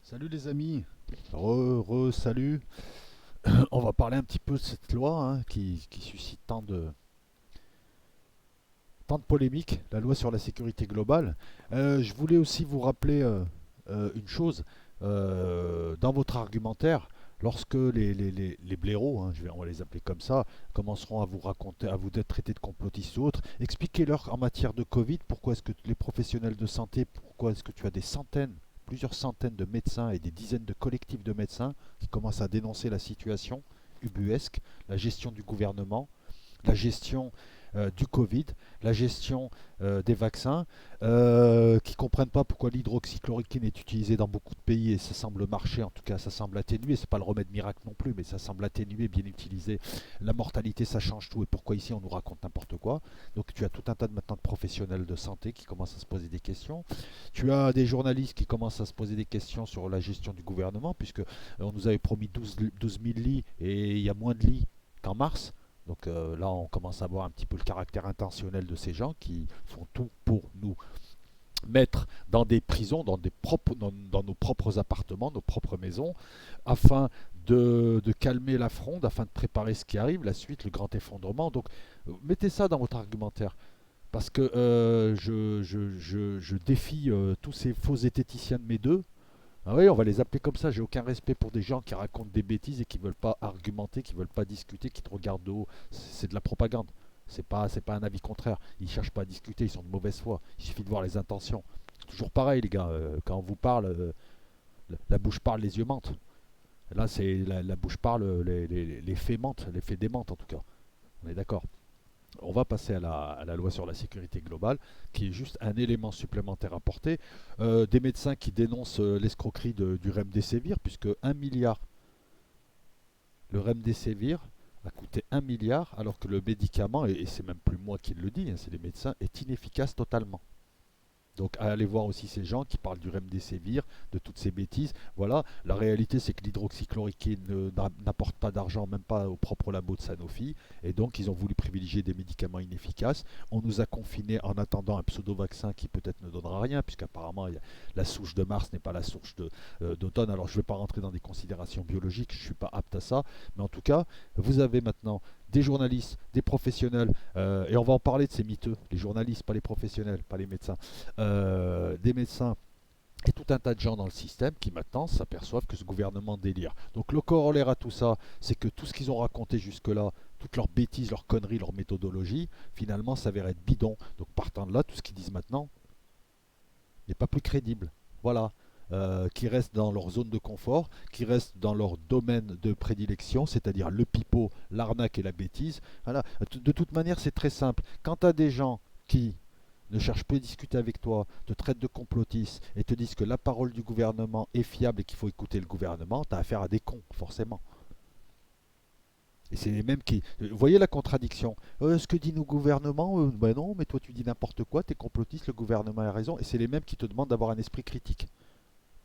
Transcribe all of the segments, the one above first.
Salut les amis, salut. On va parler un petit peu de cette loi qui suscite tant de polémiques, la loi sur la sécurité globale. Je voulais aussi vous rappeler une chose. Dans votre argumentaire, lorsque les blaireaux, on va les appeler comme ça, commenceront à vous raconter, à vous traiter de complotistes ou autres, expliquez-leur en matière de Covid pourquoi est-ce que les professionnels de santé, pourquoi est-ce que tu as des centaines, plusieurs centaines de médecins et des dizaines de collectifs de médecins qui commencent à dénoncer la situation ubuesque, la gestion du gouvernement, la gestion du Covid, la gestion des vaccins, qui ne comprennent pas pourquoi l'hydroxychloroquine est utilisée dans beaucoup de pays et ça semble marcher, en tout cas ça semble atténuer, c'est pas le remède miracle non plus, mais ça semble atténuer, bien utilisé. La mortalité ça change tout et pourquoi ici on nous raconte n'importe quoi. Donc tu as tout un tas de maintenant de professionnels de santé qui commencent à se poser des questions. Tu as des journalistes qui commencent à se poser des questions sur la gestion du gouvernement, puisque on nous avait promis 12 000 lits et il y a moins de lits qu'en mars. Donc là, on commence à voir un petit peu le caractère intentionnel de ces gens qui font tout pour nous mettre dans des prisons, dans nos propres appartements, nos propres maisons, afin de calmer la fronde, afin de préparer ce qui arrive, la suite, le grand effondrement. Donc mettez ça dans votre argumentaire. Parce que je défie tous ces faux zététiciens de mes deux. Ah oui, on va les appeler comme ça. J'ai aucun respect pour des gens qui racontent des bêtises et qui veulent pas argumenter, qui veulent pas discuter, qui te regardent de haut. C'est de la propagande. C'est pas un avis contraire. Ils cherchent pas à discuter, ils sont de mauvaise foi. Il suffit de voir les intentions. Toujours pareil, les gars. Quand on vous parle, la bouche parle, les yeux mentent. Là, c'est la bouche parle, les faits mentent, les faits démentent en tout cas. On est d'accord. On va passer à la loi sur la sécurité globale, qui est juste un élément supplémentaire à porter. Des médecins qui dénoncent l'escroquerie du Remdesivir, puisque 1 milliard, le Remdesivir a coûté 1 milliard, alors que le médicament, et c'est même plus moi qui le dis, c'est les médecins, est inefficace totalement. Donc allez voir aussi ces gens qui parlent du remdesivir, de toutes ces bêtises. Voilà, la réalité c'est que l'hydroxychloroquine n'apporte pas d'argent, même pas au propre labo de Sanofi, et donc ils ont voulu privilégier des médicaments inefficaces. On nous a confinés en attendant un pseudo-vaccin qui peut-être ne donnera rien, puisqu'apparemment la souche de Mars n'est pas la souche d'automne. Alors je ne vais pas rentrer dans des considérations biologiques, je ne suis pas apte à ça, mais en tout cas, vous avez maintenant des journalistes, des professionnels, et on va en parler de ces miteux, les journalistes, pas les professionnels, pas les médecins, des médecins et tout un tas de gens dans le système qui maintenant s'aperçoivent que ce gouvernement délire. Donc le corollaire à tout ça, c'est que tout ce qu'ils ont raconté jusque-là, toutes leurs bêtises, leurs conneries, leur méthodologie, finalement s'avère être bidon. Donc partant de là, tout ce qu'ils disent maintenant n'est pas plus crédible. Voilà. Qui restent dans leur zone de confort, qui restent dans leur domaine de prédilection, c'est-à-dire le pipeau, l'arnaque et la bêtise. Voilà. De toute manière, c'est très simple. Quand tu as des gens qui ne cherchent plus à discuter avec toi, te traitent de complotiste et te disent que la parole du gouvernement est fiable et qu'il faut écouter le gouvernement, tu as affaire à des cons, forcément. Et c'est les mêmes qui. Vous voyez la contradiction. Ce que dit nos gouvernements, ben non, mais toi tu dis n'importe quoi, t'es complotiste, le gouvernement a raison. Et c'est les mêmes qui te demandent d'avoir un esprit critique.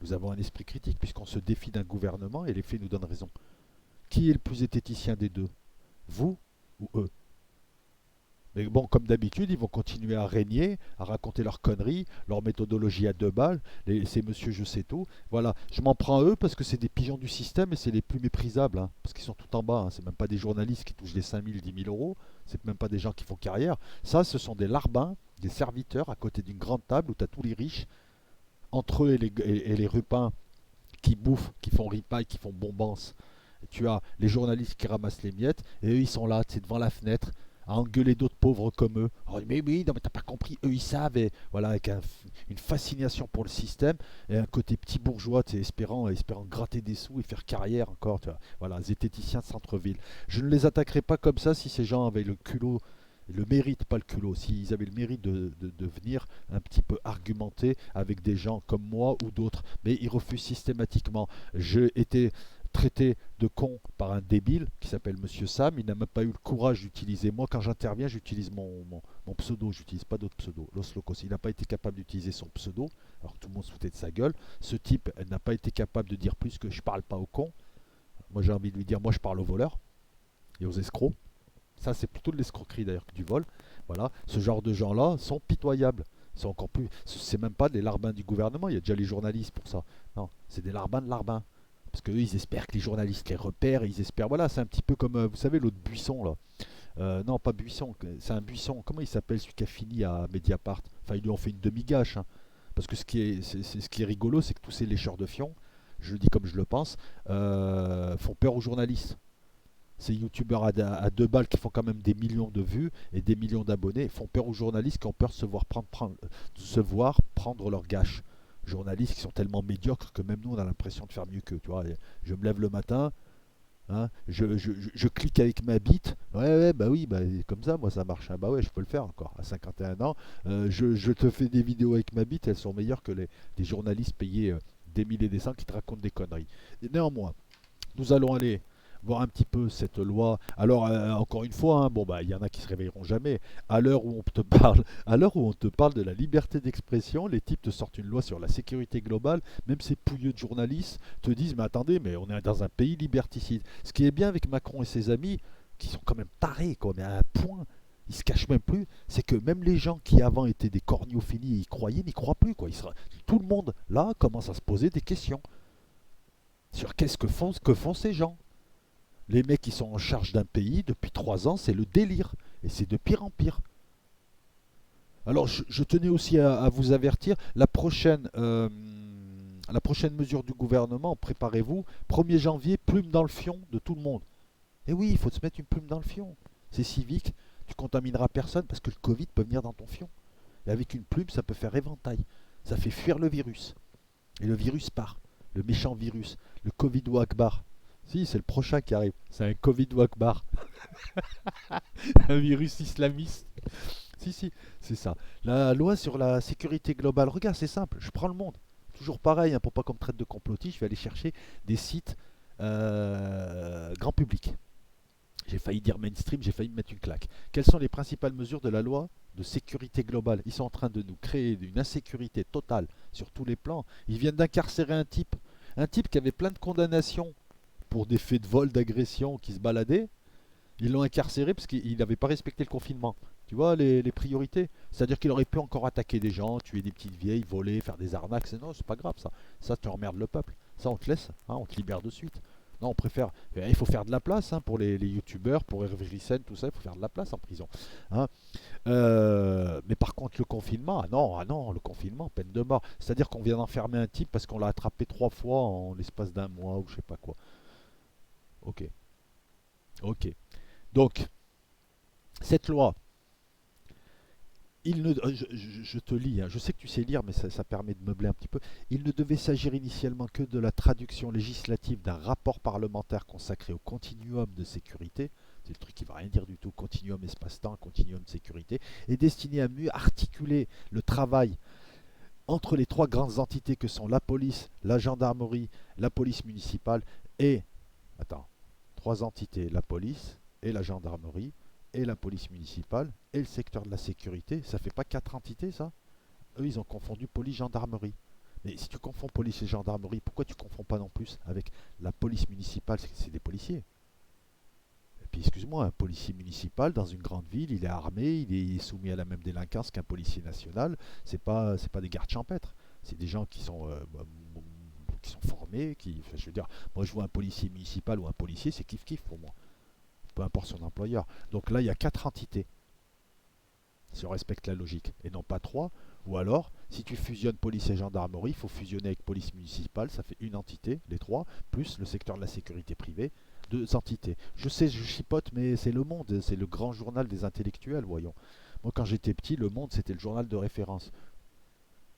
Nous avons un esprit critique puisqu'on se défie d'un gouvernement et les faits nous donnent raison. Qui est le plus zététicien des deux? Vous ou eux? Mais bon, comme d'habitude, ils vont continuer à régner, à raconter leurs conneries, leur méthodologie à 2 balles. C'est monsieur je sais tout. Voilà, je m'en prends à eux parce que c'est des pigeons du système et c'est les plus méprisables. Parce qu'ils sont tout en bas. C'est même pas des journalistes qui touchent les 5 000, 10 000 euros. C'est même pas des gens qui font carrière. Ça, ce sont des larbins, des serviteurs à côté d'une grande table où tu as tous les riches, entre eux et les rupins qui bouffent, qui font ripaille, qui font bombance. Tu as les journalistes qui ramassent les miettes et eux ils sont là, c'est devant la fenêtre à engueuler d'autres pauvres comme eux. Oh, mais oui, non mais t'as pas compris, eux ils savent, et voilà, avec une fascination pour le système et un côté petit bourgeois, espérant gratter des sous et faire carrière encore, tu vois. Voilà, zététiciens de centre-ville. Je ne les attaquerai pas comme ça si ces gens avaient le culot, le mérite, pas le culot, s'ils avaient le mérite de venir un petit peu argumenter avec des gens comme moi ou d'autres, mais ils refusent systématiquement. J'ai été traité de con par un débile qui s'appelle Monsieur Sam. Il n'a même pas eu le courage d'utiliser. Moi, quand j'interviens, j'utilise mon pseudo. J'utilise pas d'autres pseudos. Los Locos. Il n'a pas été capable d'utiliser son pseudo, alors que tout le monde se foutait de sa gueule. Ce type n'a pas été capable de dire plus que je parle pas aux cons. Moi, j'ai envie de lui dire, moi, je parle aux voleurs et aux escrocs. Ça, c'est plutôt de l'escroquerie d'ailleurs que du vol. Voilà, ce genre de gens-là sont pitoyables. C'est encore plus. C'est même pas des larbins du gouvernement, il y a déjà les journalistes pour ça. Non, c'est des larbins de larbins. Parce qu'eux, ils espèrent que les journalistes les repèrent, ils espèrent. Voilà, c'est un petit peu comme, vous savez, l'autre Buisson, là. Non, pas Buisson, c'est un Buisson. Comment il s'appelle celui qui a fini à Mediapart? Enfin, ils lui ont fait une demi-gâche, hein. Parce que ce qui est rigolo, c'est que tous ces lécheurs de fion, je le dis comme je le pense, font peur aux journalistes. Ces youtubeurs à deux balles qui font quand même des millions de vues et des millions d'abonnés font peur aux journalistes qui ont peur de se voir prendre leur gâche. Journalistes qui sont tellement médiocres que même nous on a l'impression de faire mieux qu'eux. Tu vois, je me lève le matin, hein, je clique avec ma bite. Ouais, ouais, bah oui, bah, comme ça, moi ça marche, hein. Bah ouais, je peux le faire encore à 51 ans. Je te fais des vidéos avec ma bite, elles sont meilleures que des journalistes payés des milliers et des cents qui te racontent des conneries. Et néanmoins, nous allons aller voir un petit peu cette loi. Alors, encore une fois, hein, bon, bah, il y en a qui se réveilleront jamais. À l'heure où on te parle, à l'heure où on te parle de la liberté d'expression, les types te sortent une loi sur la sécurité globale. Même ces pouilleux de journalistes te disent, mais attendez, mais on est dans un pays liberticide. Ce qui est bien avec Macron et ses amis, qui sont quand même tarés, quoi, mais à un point. Ils se cachent même plus, c'est que même les gens qui avant étaient des corneaux et y croyaient, n'y croient plus, quoi. Tout le monde là commence à se poser des questions sur que font ces gens. Les mecs qui sont en charge d'un pays depuis 3 ans, c'est le délire. Et c'est de pire en pire. Alors je tenais aussi à vous avertir, la prochaine mesure du gouvernement, préparez-vous, 1er janvier, plume dans le fion de tout le monde. Et oui, il faut se mettre une plume dans le fion. C'est civique, tu contamineras personne parce que le Covid peut venir dans ton fion. Et avec une plume, ça peut faire éventail. Ça fait fuir le virus. Et le virus part. Le méchant virus. Le Covid ou Akbar. Si, c'est le prochain qui arrive. C'est un Covid ou Akbar. Un virus islamiste. Si, si, c'est ça. La loi sur la sécurité globale. Regarde, c'est simple. Je prends le monde. Toujours pareil, hein, pour pas qu'on me traite de complotiste, je vais aller chercher des sites grand public. J'ai failli dire mainstream, j'ai failli me mettre une claque. Quelles sont les principales mesures de la loi de sécurité globale? Ils sont en train de nous créer une insécurité totale sur tous les plans. Ils viennent d'incarcérer un type qui avait plein de condamnations pour des faits de vol, d'agression, qui se baladait. Ils l'ont incarcéré parce qu'il n'avait pas respecté le confinement. Tu vois les priorités. C'est-à-dire qu'il aurait pu encore attaquer des gens, tuer des petites vieilles, voler, faire des arnaques. Non, c'est pas grave ça. Ça, tu emmerdes le peuple. Ça, on te laisse, hein, on te libère de suite. Non, on préfère. Il faut faire de la place, hein, pour les youtubeurs, pour Hervé Rissen, tout ça. Il faut faire de la place en prison, hein. Mais par contre, le confinement, ah non, le confinement, peine de mort. C'est-à-dire qu'on vient d'enfermer un type parce qu'on l'a attrapé 3 fois en l'espace d'un mois ou je sais pas quoi. Ok, ok. Donc, cette loi, je te lis, hein, je sais que tu sais lire, mais ça permet de meubler un petit peu. Il ne devait s'agir initialement que de la traduction législative d'un rapport parlementaire consacré au continuum de sécurité. C'est le truc qui ne va rien dire du tout, continuum espace-temps, continuum de sécurité, et destiné à mieux articuler le travail entre les trois grandes entités que sont la police, la gendarmerie, la police municipale et... Attends, trois entités, la police et la gendarmerie et la police municipale et le secteur de la sécurité. Ça fait pas quatre entités, ça? Eux, ils ont confondu police-gendarmerie. Mais si tu confonds police et gendarmerie, pourquoi tu confonds pas non plus avec la police municipale? C'est des policiers. Et puis, excuse-moi, un policier municipal dans une grande ville, il est armé, il est soumis à la même délinquance qu'un policier national. C'est pas des gardes champêtres. C'est des gens qui sont formés, enfin, je veux dire, moi je vois un policier municipal ou un policier, c'est kiff-kiff pour moi. Peu importe son employeur. Donc là, il y a quatre entités, si on respecte la logique, et non pas trois. Ou alors, si tu fusionnes police et gendarmerie, il faut fusionner avec police municipale, ça fait une entité, les trois, plus le secteur de la sécurité privée, deux entités. Je sais, je chipote, mais c'est Le Monde, c'est le grand journal des intellectuels, voyons. Moi, quand j'étais petit, Le Monde, c'était le journal de référence.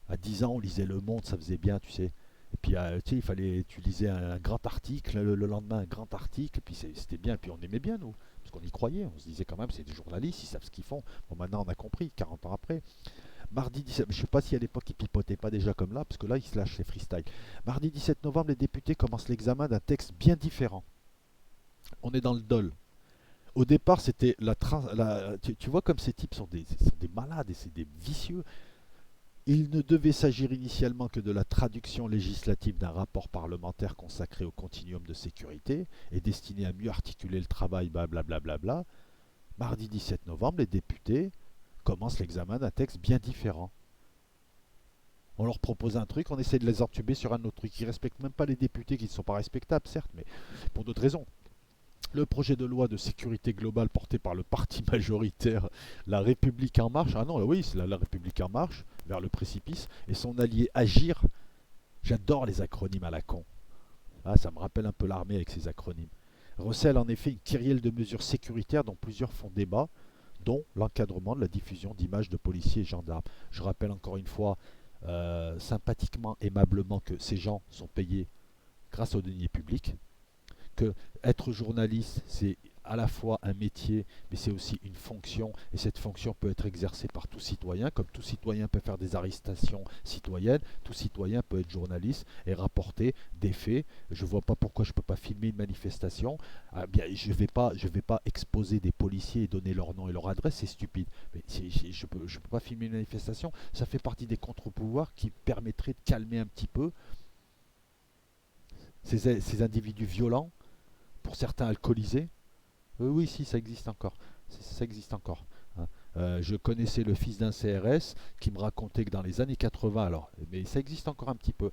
À 10 ans, on lisait Le Monde, ça faisait bien, tu sais. Et puis, tu sais, tu lisais un grand article, le lendemain, un grand article, et puis c'était bien, et puis on aimait bien, nous, parce qu'on y croyait, on se disait quand même, c'est des journalistes, ils savent ce qu'ils font. Bon, maintenant, on a compris, 40 ans après. Mardi 17, je ne sais pas si à l'époque ils pipotaient pas déjà comme là, parce que là, ils se lâchent les freestyle. Mardi 17 novembre, les députés commencent l'examen d'un texte bien différent. On est dans le dol. Au départ, c'était tu vois comme ces types sont des malades et c'est des vicieux. Il ne devait s'agir initialement que de la traduction législative d'un rapport parlementaire consacré au continuum de sécurité et destiné à mieux articuler le travail, blablabla. Mardi 17 novembre, les députés commencent l'examen d'un texte bien différent. On leur propose un truc, on essaie de les entuber sur un autre truc. Ils respectent même pas les députés qui ne sont pas respectables, certes, mais pour d'autres raisons. Le projet de loi de sécurité globale porté par le parti majoritaire, la République en marche, ah non, oui, c'est la République en marche, vers le précipice, et son allié Agir, j'adore les acronymes à la con. Ah, ça me rappelle un peu l'armée avec ses acronymes. Recèle en effet une kyrielle de mesures sécuritaires dont plusieurs font débat, dont l'encadrement de la diffusion d'images de policiers et gendarmes. Je rappelle encore une fois, sympathiquement, aimablement, que ces gens sont payés grâce aux deniers publics, que être journaliste, c'est à la fois un métier, mais c'est aussi une fonction, et cette fonction peut être exercée par tout citoyen, comme tout citoyen peut faire des arrestations citoyennes, tout citoyen peut être journaliste et rapporter des faits. Je ne vois pas pourquoi je ne peux pas filmer une manifestation. Ah, bien, je vais pas exposer des policiers et donner leur nom et leur adresse, c'est stupide. Mais je peux pas filmer une manifestation, ça fait partie des contre-pouvoirs qui permettraient de calmer un petit peu ces individus violents, pour certains alcoolisés. Oui, si, ça existe encore. Ça existe encore. Hein. Je connaissais le fils d'un CRS qui me racontait que dans les années 80, alors, mais ça existe encore un petit peu,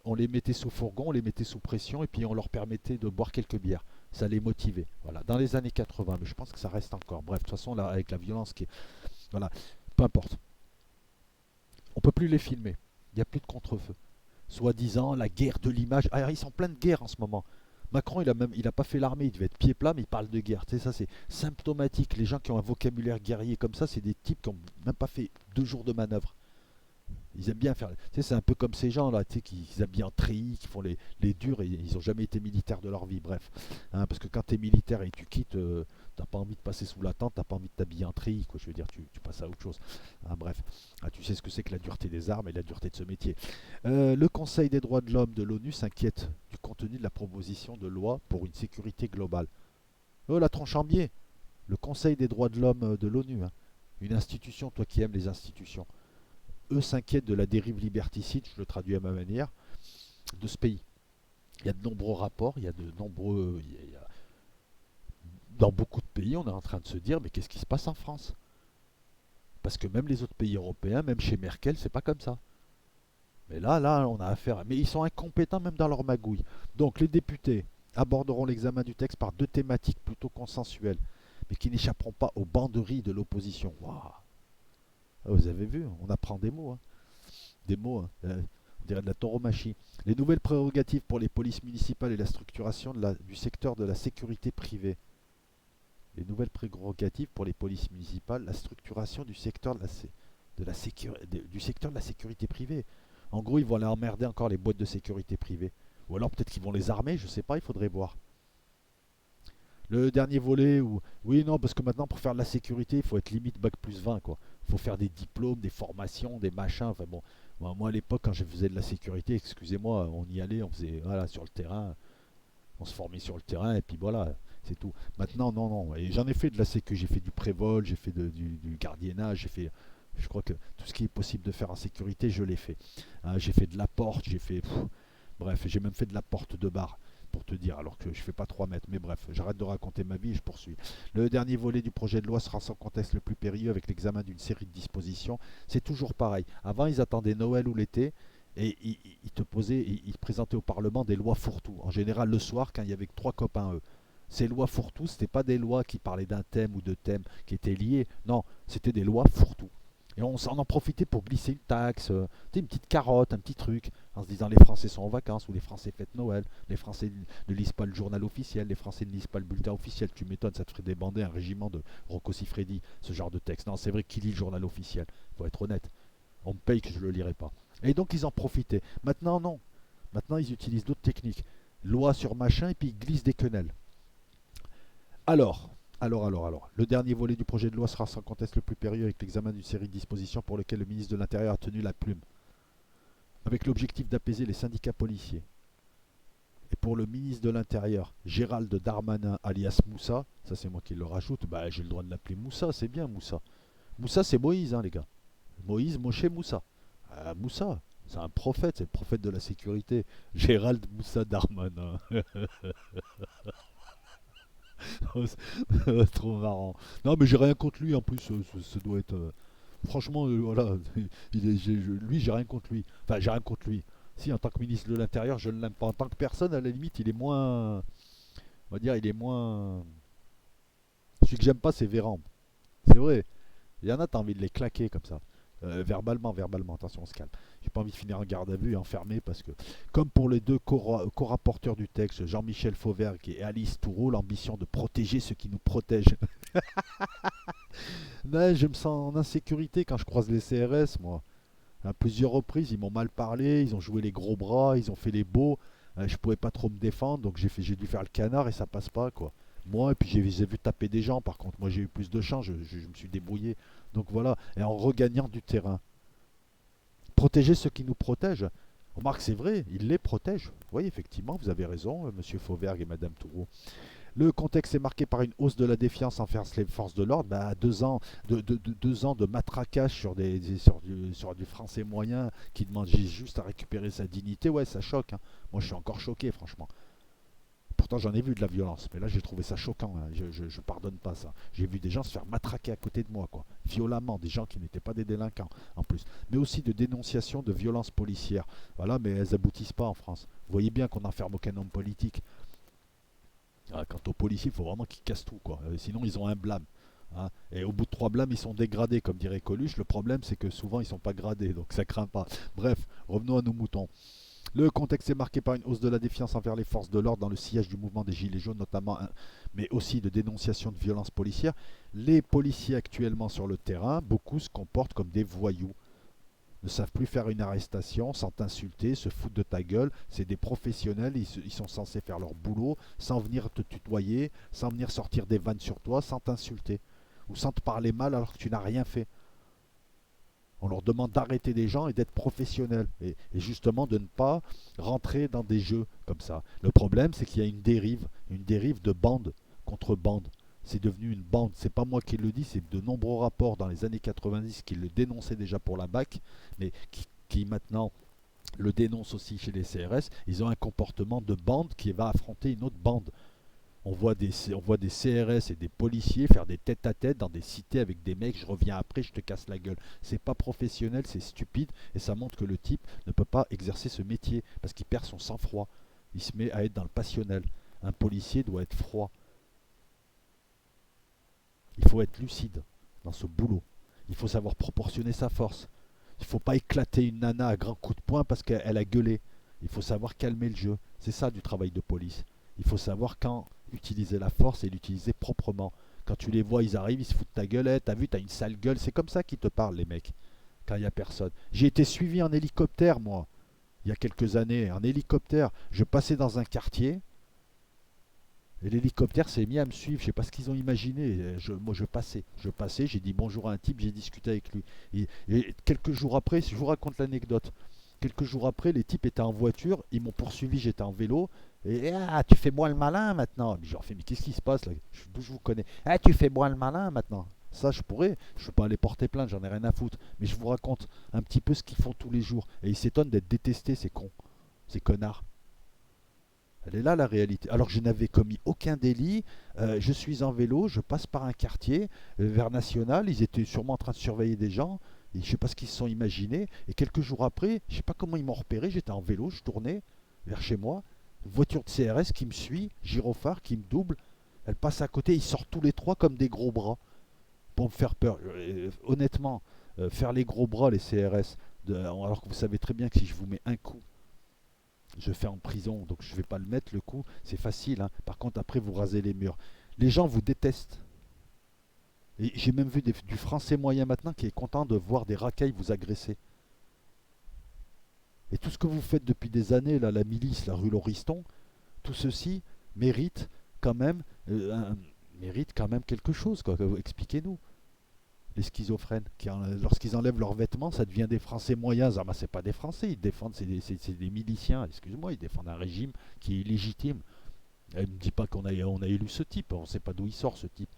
on les mettait sous fourgon, on les mettait sous pression et puis on leur permettait de boire quelques bières. Ça les motivait. Voilà, dans les années 80, mais je pense que ça reste encore. Bref, de toute façon, là, avec la violence qui est. Voilà, peu importe. On peut plus les filmer. Il n'y a plus de contre-feu. Soi-disant, la guerre de l'image. Ah, ils sont plein de guerres en ce moment. Macron, il a pas fait l'armée, il devait être pied plat, mais il parle de guerre. Tu sais, ça, c'est symptomatique. Les gens qui ont un vocabulaire guerrier comme ça, c'est des types qui n'ont même pas fait 2 jours de manœuvre. Ils aiment bien faire. Tu sais, c'est un peu comme ces gens-là, tu sais, qui s'habillent en treillis, qui font les durs et ils n'ont jamais été militaires de leur vie. Bref. Hein, parce que quand tu es militaire et tu quittes, t'as pas envie de passer sous la tente, t'as pas envie de t'habiller en treillis, quoi. Je veux dire, tu passes à autre chose. Hein, bref. Ah, tu sais ce que c'est que la dureté des armes et la dureté de ce métier. Le Conseil des droits de l'homme de l'ONU s'inquiète du contenu de la proposition de loi pour une sécurité globale. Oh, la tronche en biais. Le Conseil des droits de l'homme de l'ONU. Hein. Une institution, toi qui aimes les institutions. Eux s'inquiètent de la dérive liberticide, je le traduis à ma manière, de ce pays. Il y a de nombreux rapports, il y a de nombreux. Dans beaucoup de pays, on est en train de se dire mais qu'est-ce qui se passe en France? Parce que même les autres pays européens, même chez Merkel, c'est pas comme ça. Mais là, on a affaire. Mais ils sont incompétents même dans leur magouille. Donc les députés aborderont l'examen du texte par 2 thématiques plutôt consensuelles, mais qui n'échapperont pas aux banderies de l'opposition. Waouh. Vous avez vu, on apprend des mots. Hein. Des mots, hein. On dirait de la tauromachie. Les nouvelles prérogatives pour les polices municipales et la structuration du secteur de la sécurité privée. Les nouvelles prérogatives pour les polices municipales, la structuration du secteur du secteur de la sécurité privée. En gros, ils vont aller emmerder encore les boîtes de sécurité privée. Ou alors peut-être qu'ils vont les armer, je sais pas, il faudrait voir. Le dernier volet où. Oui, non, parce que maintenant, pour faire de la sécurité, il faut être limite bac plus 20, quoi. Il faut faire des diplômes, des formations, des machins. Enfin bon, moi à l'époque, quand je faisais de la sécurité, excusez-moi, on y allait, on faisait, voilà, sur le terrain, on se formait sur le terrain, et puis voilà, c'est tout. Maintenant, non, non. Et j'en ai fait de la sécu, j'ai fait du prévol, j'ai fait du gardiennage, j'ai fait. Je crois que tout ce qui est possible de faire en sécurité, je l'ai fait. Hein, j'ai fait de la porte, j'ai fait. Bref, j'ai même fait de la porte de bar, pour te dire, alors que je fais pas 3 mètres. Mais bref, j'arrête de raconter ma vie et je poursuis. Le dernier volet du projet de loi sera sans conteste le plus périlleux avec l'examen d'une série de dispositions. C'est toujours pareil. Avant, ils attendaient Noël ou l'été et ils te posaient, ils te présentaient au Parlement des lois fourre-tout. En général, le soir, quand il y avait que 3 copains, eux. Ces lois fourre-tout, ce n'étaient pas des lois qui parlaient d'un thème ou de thèmes qui étaient liés. Non, c'était des lois fourre-tout. Et on s'en en profitait pour glisser une taxe, une petite carotte, un petit truc, en se disant les Français sont en vacances ou les Français fêtent Noël, les Français ne lisent pas le journal officiel, les Français ne lisent pas le bulletin officiel. Tu m'étonnes, ça te ferait débander un régiment de Rocco Siffredi, ce genre de texte. Non, c'est vrai qui lit le journal officiel, faut être honnête. On me paye que je ne le lirai pas. Et donc ils en profitaient. Maintenant, non. Maintenant, ils utilisent d'autres techniques. Loi sur machin et puis ils glissent des quenelles. Alors, le dernier volet du projet de loi sera sans conteste le plus périlleux avec l'examen d'une série de dispositions pour lesquelles le ministre de l'Intérieur a tenu la plume, avec l'objectif d'apaiser les syndicats policiers. Et pour le ministre de l'Intérieur, Gérald Darmanin, alias Moussa, ça c'est moi qui le rajoute, bah j'ai le droit de l'appeler Moussa, c'est bien Moussa. Moussa c'est Moïse, hein, les gars. Moïse, Moshe, Moussa. Moussa, c'est un prophète, c'est le prophète de la sécurité. Gérald Moussa Darmanin. C'est trop marrant. Non, mais j'ai rien contre lui en plus. Ça doit être. Franchement, voilà, lui, j'ai rien contre lui. Enfin, j'ai rien contre lui. Si, en tant que ministre de l'Intérieur, je ne l'aime pas. En tant que personne, à la limite, il est moins. On va dire, il est moins. Celui que j'aime pas, c'est Véran. C'est vrai. Il y en a, t'as envie de les claquer comme ça. Verbalement, attention, on se calme. J'ai pas envie de finir en garde à vue et enfermé parce que, comme pour les deux co-rapporteurs du texte, Jean-Michel Fauvergue et Alice Toureau, l'ambition de protéger ceux qui nous protègent. Non, je me sens en insécurité quand je croise les CRS, moi. À plusieurs reprises, ils m'ont mal parlé, ils ont joué les gros bras, ils ont fait les beaux. Je pouvais pas trop me défendre, donc j'ai dû faire le canard et ça passe pas, quoi. Moi, et puis j'ai vu taper des gens, par contre. Moi, j'ai eu plus de chance, je me suis débrouillé. Donc voilà, et en regagnant du terrain. Protéger ceux qui nous protègent. Remarque, c'est vrai, ils les protègent. Oui, effectivement, vous avez raison, monsieur Fauvergue et madame Toureau. Le contexte est marqué par une hausse de la défiance envers les forces de l'ordre. Bah, 2 ans, 2 ans de matraquage sur du français moyen qui demande juste à récupérer sa dignité, ouais, ça choque, hein. Moi, je suis encore choqué, franchement. Pourtant, j'en ai vu de la violence, mais là, j'ai trouvé ça choquant, hein. Je pardonne pas ça. J'ai vu des gens se faire matraquer à côté de moi, quoi. Violemment, des gens qui n'étaient pas des délinquants, en plus. Mais aussi de dénonciations de violences policières. Voilà, mais elles aboutissent pas en France. Vous voyez bien qu'on n'enferme aucun homme politique. Ah, quant aux policiers, il faut vraiment qu'ils cassent tout, quoi. Sinon, ils ont un blâme, hein. Et au bout de 3 blâmes, ils sont dégradés, comme dirait Coluche. Le problème, c'est que souvent, ils sont pas gradés, donc ça craint pas. Bref, revenons à nos moutons. Le contexte est marqué par une hausse de la défiance envers les forces de l'ordre dans le sillage du mouvement des Gilets jaunes, notamment, hein, mais aussi de dénonciation de violences policières. Les policiers actuellement sur le terrain, beaucoup se comportent comme des voyous, ne savent plus faire une arrestation sans t'insulter, se foutent de ta gueule. C'est des professionnels, ils sont censés faire leur boulot sans venir te tutoyer, sans venir sortir des vannes sur toi, sans t'insulter ou sans te parler mal alors que tu n'as rien fait. On leur demande d'arrêter des gens et d'être professionnels et justement de ne pas rentrer dans des jeux comme ça. Le problème, c'est qu'il y a une dérive de bande contre bande. C'est devenu une bande. C'est pas moi qui le dis, c'est de nombreux rapports dans les années 90 qui le dénonçaient déjà pour la BAC, mais qui maintenant le dénoncent aussi chez les CRS. Ils ont un comportement de bande qui va affronter une autre bande. On voit des CRS et des policiers faire des tête-à-tête dans des cités avec des mecs, je reviens après, je te casse la gueule. C'est pas professionnel, c'est stupide, et ça montre que le type ne peut pas exercer ce métier, parce qu'il perd son sang-froid. Il se met à être dans le passionnel. Un policier doit être froid. Il faut être lucide dans ce boulot. Il faut savoir proportionner sa force. Il ne faut pas éclater une nana à grands coups de poing parce qu'elle a gueulé. Il faut savoir calmer le jeu. C'est ça du travail de police. Il faut savoir quand utiliser la force et l'utiliser proprement. Quand tu les vois, ils arrivent, ils se foutent de ta gueule. T'as vu, t'as une sale gueule. C'est comme ça qu'ils te parlent, les mecs, quand il n'y a personne. J'ai été suivi en hélicoptère, moi, il y a quelques années. En hélicoptère, je passais dans un quartier. Et l'hélicoptère s'est mis à me suivre. Je sais pas ce qu'ils ont imaginé. Moi, je passais, j'ai dit bonjour à un type, j'ai discuté avec lui. Et quelques jours après, je vous raconte l'anecdote. Quelques jours après, les types étaient en voiture, ils m'ont poursuivi, j'étais en vélo. Et ah, tu fais moi le malin maintenant. Je leur fais, mais qu'est-ce qui se passe là? D'où je vous connais? Ah, tu fais moi le malin maintenant. Ça, je pourrais. Je ne peux pas aller porter plainte, j'en ai rien à foutre. Mais je vous raconte un petit peu ce qu'ils font tous les jours. Et ils s'étonnent d'être détestés, ces cons, ces connards. Elle est là la réalité. Alors je n'avais commis aucun délit, je suis en vélo, je passe par un quartier vers National, ils étaient sûrement en train de surveiller des gens, et je ne sais pas ce qu'ils se sont imaginés, et quelques jours après, je ne sais pas comment ils m'ont repéré, j'étais en vélo, je tournais vers chez moi, voiture de CRS qui me suit, gyrophare qui me double, elle passe à côté, ils sortent tous les trois comme des gros bras pour me faire peur. Honnêtement, faire les gros bras les CRS, alors que vous savez très bien que si je vous mets un coup je fais en prison, donc je ne vais pas le mettre le coup, c'est facile, hein. Par contre, après, vous rasez les murs. Les gens vous détestent. Et j'ai même vu du français moyen maintenant qui est content de voir des racailles vous agresser. Et tout ce que vous faites depuis des années, là, la milice, la rue Lauriston, tout ceci mérite quand même, mérite quand même quelque chose, quoi. Expliquez-nous. Les schizophrènes, lorsqu'ils enlèvent leurs vêtements, ça devient des Français moyens. Ah, bah, c'est pas des Français, ils défendent, c'est des miliciens, excuse-moi, ils défendent un régime qui est illégitime. Elle ne me dit pas qu'on a élu ce type, on ne sait pas d'où il sort ce type.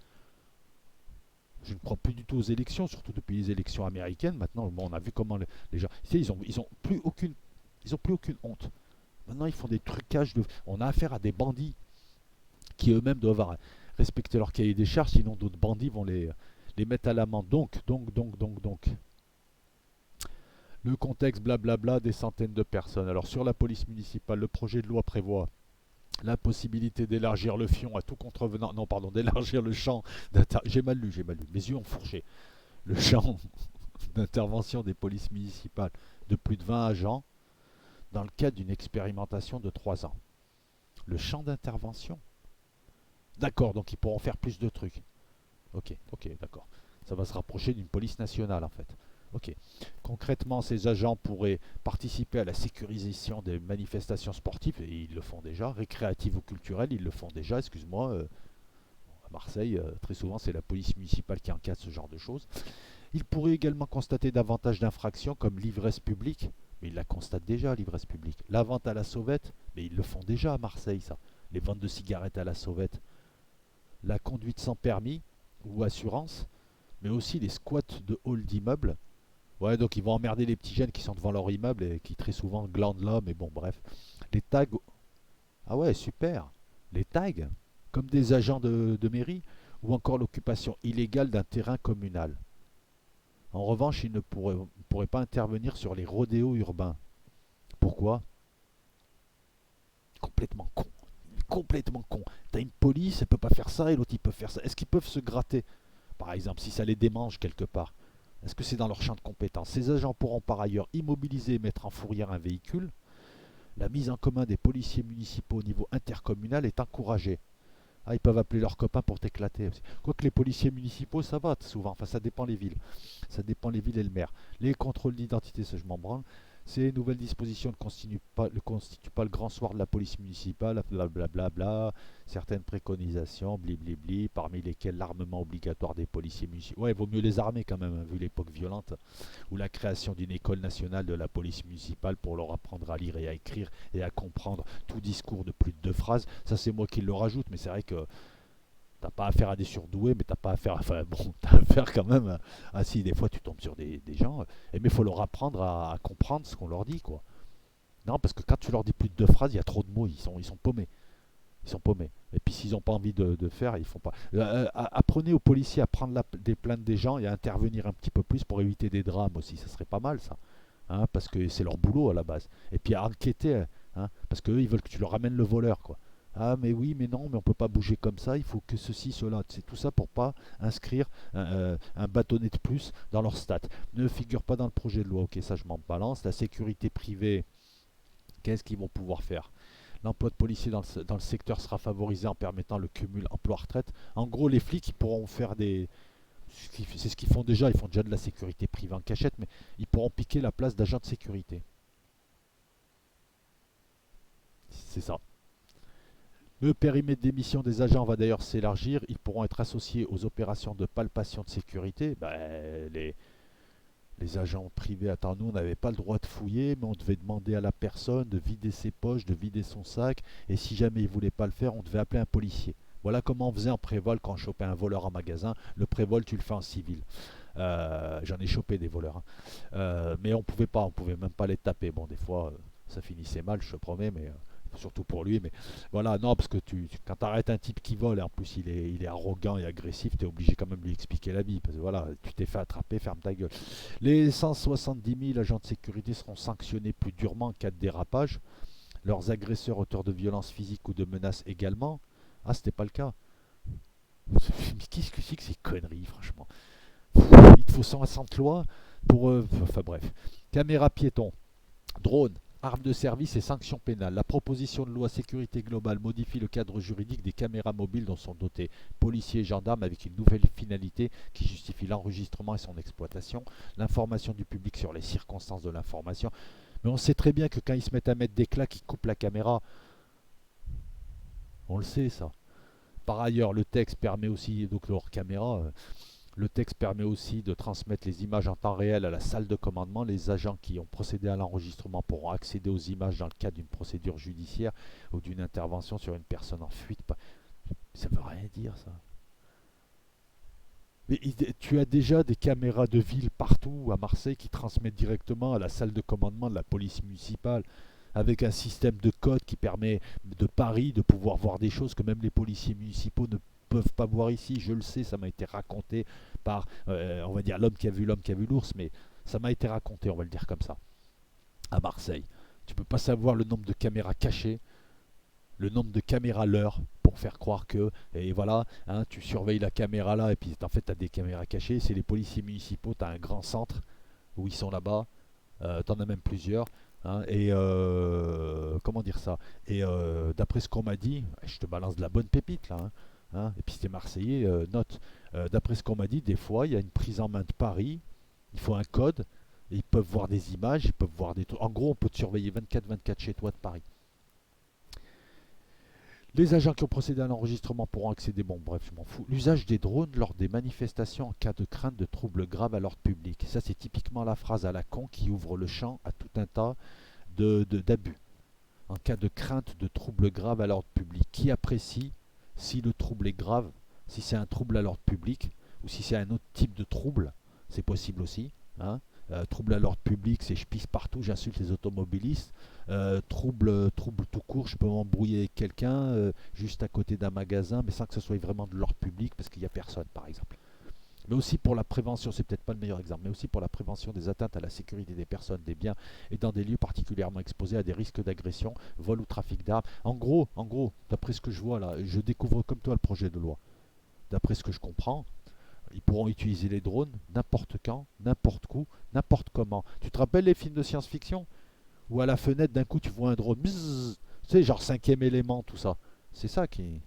Je ne crois plus du tout aux élections, surtout depuis les élections américaines. Maintenant, bon, on a vu comment les gens. Tu sais, ils ont plus aucune honte. Maintenant, ils font des trucages. On a affaire à des bandits qui eux-mêmes doivent respecter leur cahier des charges, sinon d'autres bandits vont les mettre à l'amende. Donc. Le contexte, blablabla, des centaines de personnes. Alors sur la police municipale, le projet de loi prévoit la possibilité d'élargir le fion à tout contrevenant, non pardon, d'élargir le champ j'ai mal lu, mes yeux ont fourché, le champ d'intervention des polices municipales de plus de 20 agents dans le cadre d'une expérimentation de 3 ans. Le champ d'intervention. D'accord, donc ils pourront faire plus de trucs. Ok, d'accord. Ça va se rapprocher d'une police nationale en fait. Ok. Concrètement, ces agents pourraient participer à la sécurisation des manifestations sportives, et ils le font déjà, récréatives ou culturelles, ils le font déjà, excuse-moi. À Marseille, très souvent, c'est la police municipale qui encadre ce genre de choses. Ils pourraient également constater davantage d'infractions comme l'ivresse publique, mais ils la constatent déjà, l'ivresse publique. La vente à la sauvette, mais ils le font déjà à Marseille, ça. Les ventes de cigarettes à la sauvette. La conduite sans permis ou assurance, mais aussi les squats de halls d'immeubles. Ouais, donc ils vont emmerder les petits jeunes qui sont devant leur immeuble et qui très souvent glandent là, mais bon, bref. Les tags. Ah ouais, super. Les tags, comme des agents de mairie, ou encore l'occupation illégale d'un terrain communal. En revanche, ils ne pourraient pas intervenir sur les rodéos urbains. Pourquoi? Complètement con. Complètement con. T'as une police, elle peut pas faire ça et l'autre il peut faire ça. Est-ce qu'ils peuvent se gratter? Par exemple, si ça les démange quelque part. Est-ce que c'est dans leur champ de compétence? Ces agents pourront par ailleurs immobiliser et mettre en fourrière un véhicule. La mise en commun des policiers municipaux au niveau intercommunal est encouragée. Ah, ils peuvent appeler leurs copains pour t'éclater. Quoique les policiers municipaux, ça va souvent. Enfin, ça dépend les villes. Ça dépend les villes et le maire. Les contrôles d'identité, ça je m'en branle. Ces nouvelles dispositions ne constituent pas le grand soir de la police municipale, blablabla. Certaines préconisations, bliblibli, parmi lesquelles l'armement obligatoire des policiers municipaux. Ouais, il vaut mieux les armer quand même, hein, vu l'époque violente. Ou la création d'une école nationale de la police municipale pour leur apprendre à lire et à écrire et à comprendre tout discours de plus de 2 phrases. Ça, c'est moi qui le rajoute, mais c'est vrai que t'as pas affaire à des surdoués, mais t'as pas affaire. Enfin bon, t'as affaire quand même. Ah si, des fois tu tombes sur des gens, mais il faut leur apprendre à comprendre ce qu'on leur dit, quoi. Non, parce que quand tu leur dis plus de 2 phrases, il y a trop de mots, ils sont paumés. Ils sont paumés. Et puis s'ils n'ont pas envie de faire, ils font pas. Apprenez aux policiers à prendre des plaintes des gens et à intervenir un petit peu plus pour éviter des drames aussi. Ça serait pas mal ça. Hein, parce que c'est leur boulot à la base. Et puis à enquêter, hein, parce qu'eux, ils veulent que tu leur ramènes le voleur, quoi. Ah mais oui, mais non, mais on peut pas bouger comme ça, il faut que ceci, cela. C'est tout ça pour pas inscrire un bâtonnet de plus dans leur stat. Ne figure pas dans le projet de loi, ok, ça je m'en balance. La sécurité privée, qu'est-ce qu'ils vont pouvoir faire? L'emploi de policiers dans le secteur sera favorisé en permettant le cumul emploi-retraite. En gros, les flics ils pourront faire des... C'est ce qu'ils font déjà, ils font déjà de la sécurité privée en cachette, mais ils pourront piquer la place d'agents de sécurité. C'est ça. Le périmètre d'émission des agents va d'ailleurs s'élargir. Ils pourront être associés aux opérations de palpation de sécurité. Les agents privés, attends, nous, on n'avait pas le droit de fouiller, mais on devait demander à la personne de vider ses poches, de vider son sac. Et si jamais il ne voulait pas le faire, on devait appeler un policier. Voilà comment on faisait en prévol quand on chopait un voleur en magasin. Le prévol, tu le fais en civil. J'en ai chopé des voleurs, hein. Mais on pouvait même pas les taper. Bon, des fois, ça finissait mal, je te promets, mais surtout pour lui. Mais voilà, non, parce que quand tu arrêtes un type qui vole, et en plus il est arrogant et agressif, tu es obligé quand même de lui expliquer la vie. Parce que voilà, tu t'es fait attraper, ferme ta gueule. Les 170 000 agents de sécurité seront sanctionnés plus durement en cas de dérapage. Leurs agresseurs auteurs de violences physiques ou de menaces également. Ah, c'était pas le cas. Mais qu'est-ce que c'est que ces conneries, franchement? Il te faut 160 lois pour... enfin bref. Caméra piéton, drone, armes de service et sanctions pénales. La proposition de loi sécurité globale modifie le cadre juridique des caméras mobiles dont sont dotés policiers et gendarmes avec une nouvelle finalité qui justifie l'enregistrement et son exploitation, l'information du public sur les circonstances de l'information. Mais on sait très bien que quand ils se mettent à mettre des claques, ils coupent la caméra. On le sait ça. Par ailleurs, le texte permet aussi, donc leur caméra, le texte permet aussi de transmettre les images en temps réel à la salle de commandement. Les agents qui ont procédé à l'enregistrement pourront accéder aux images dans le cadre d'une procédure judiciaire ou d'une intervention sur une personne en fuite. Ça veut rien dire ça. Mais tu as déjà des caméras de ville partout à Marseille qui transmettent directement à la salle de commandement de la police municipale avec un système de code qui permet de Paris de pouvoir voir des choses que même les policiers municipaux peuvent pas voir ici, je le sais, ça m'a été raconté par, on va dire, l'homme qui a vu l'ours, mais ça m'a été raconté, on va le dire comme ça, à Marseille. Tu peux pas savoir le nombre de caméras cachées, le nombre de caméras à l'heure pour faire croire que, et voilà, hein, tu surveilles la caméra là, et puis en fait, tu as des caméras cachées, c'est les policiers municipaux, tu as un grand centre où ils sont là-bas, tu en as même plusieurs, hein, et comment dire ça, et d'après ce qu'on m'a dit, je te balance de la bonne pépite là, hein, hein, et puis c'était Marseillais, note, d'après ce qu'on m'a dit, des fois, il y a une prise en main de Paris, il faut un code, et ils peuvent voir des images, ils peuvent voir des trucs. En gros, on peut te surveiller 24-24 chez toi de Paris. Les agents qui ont procédé à l'enregistrement pourront accéder, bon bref, je m'en fous. L'usage des drones lors des manifestations en cas de crainte de troubles graves à l'ordre public. Ça, c'est typiquement la phrase à la con qui ouvre le champ à tout un tas d'abus. En cas de crainte de troubles graves à l'ordre public. Qui apprécie si le trouble est grave, si c'est un trouble à l'ordre public, ou si c'est un autre type de trouble, c'est possible aussi. Hein. Trouble à l'ordre public, c'est je pisse partout, j'insulte les automobilistes. Trouble tout court, je peux m'embrouiller avec quelqu'un juste à côté d'un magasin, mais sans que ce soit vraiment de l'ordre public, parce qu'il n'y a personne, par exemple. Mais aussi pour la prévention, c'est peut-être pas le meilleur exemple, mais aussi pour la prévention des atteintes à la sécurité des personnes, des biens et dans des lieux particulièrement exposés à des risques d'agression, vol ou trafic d'armes. En gros, d'après ce que je vois là, je découvre comme toi le projet de loi. D'après ce que je comprends, ils pourront utiliser les drones n'importe quand, n'importe où, n'importe comment. Tu te rappelles les films de science-fiction où à la fenêtre d'un coup tu vois un drone, bzzz, tu sais, genre cinquième élément, tout ça. C'est ça qui.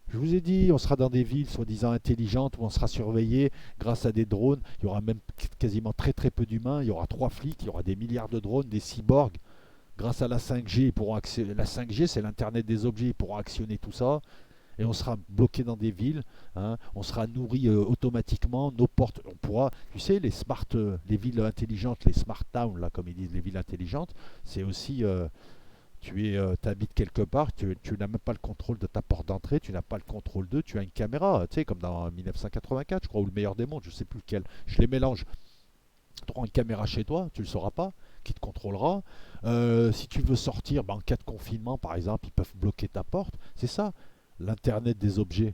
Je vous ai dit, on sera dans des villes soi-disant intelligentes où on sera surveillé grâce à des drones. Il y aura même quasiment très très peu d'humains. Il y aura 3 flics, il y aura des milliards de drones, des cyborgs. Grâce à la 5G, la 5G, c'est l'Internet des objets, ils pourront actionner tout ça. Et on sera bloqué dans des villes, hein, on sera nourri automatiquement, nos portes, on pourra, tu sais, les villes intelligentes, les smart towns, là, comme ils disent, les villes intelligentes, c'est aussi, tu habites quelque part, tu n'as même pas le contrôle de ta porte d'entrée, tu n'as pas le contrôle d'eux, tu as une caméra, tu sais, comme dans 1984, je crois, ou le meilleur des mondes, je ne sais plus lequel, je les mélange. Tu auras une caméra chez toi, tu ne le sauras pas, qui te contrôlera. Si tu veux sortir, en cas de confinement, par exemple, ils peuvent bloquer ta porte, c'est ça l'Internet des objets.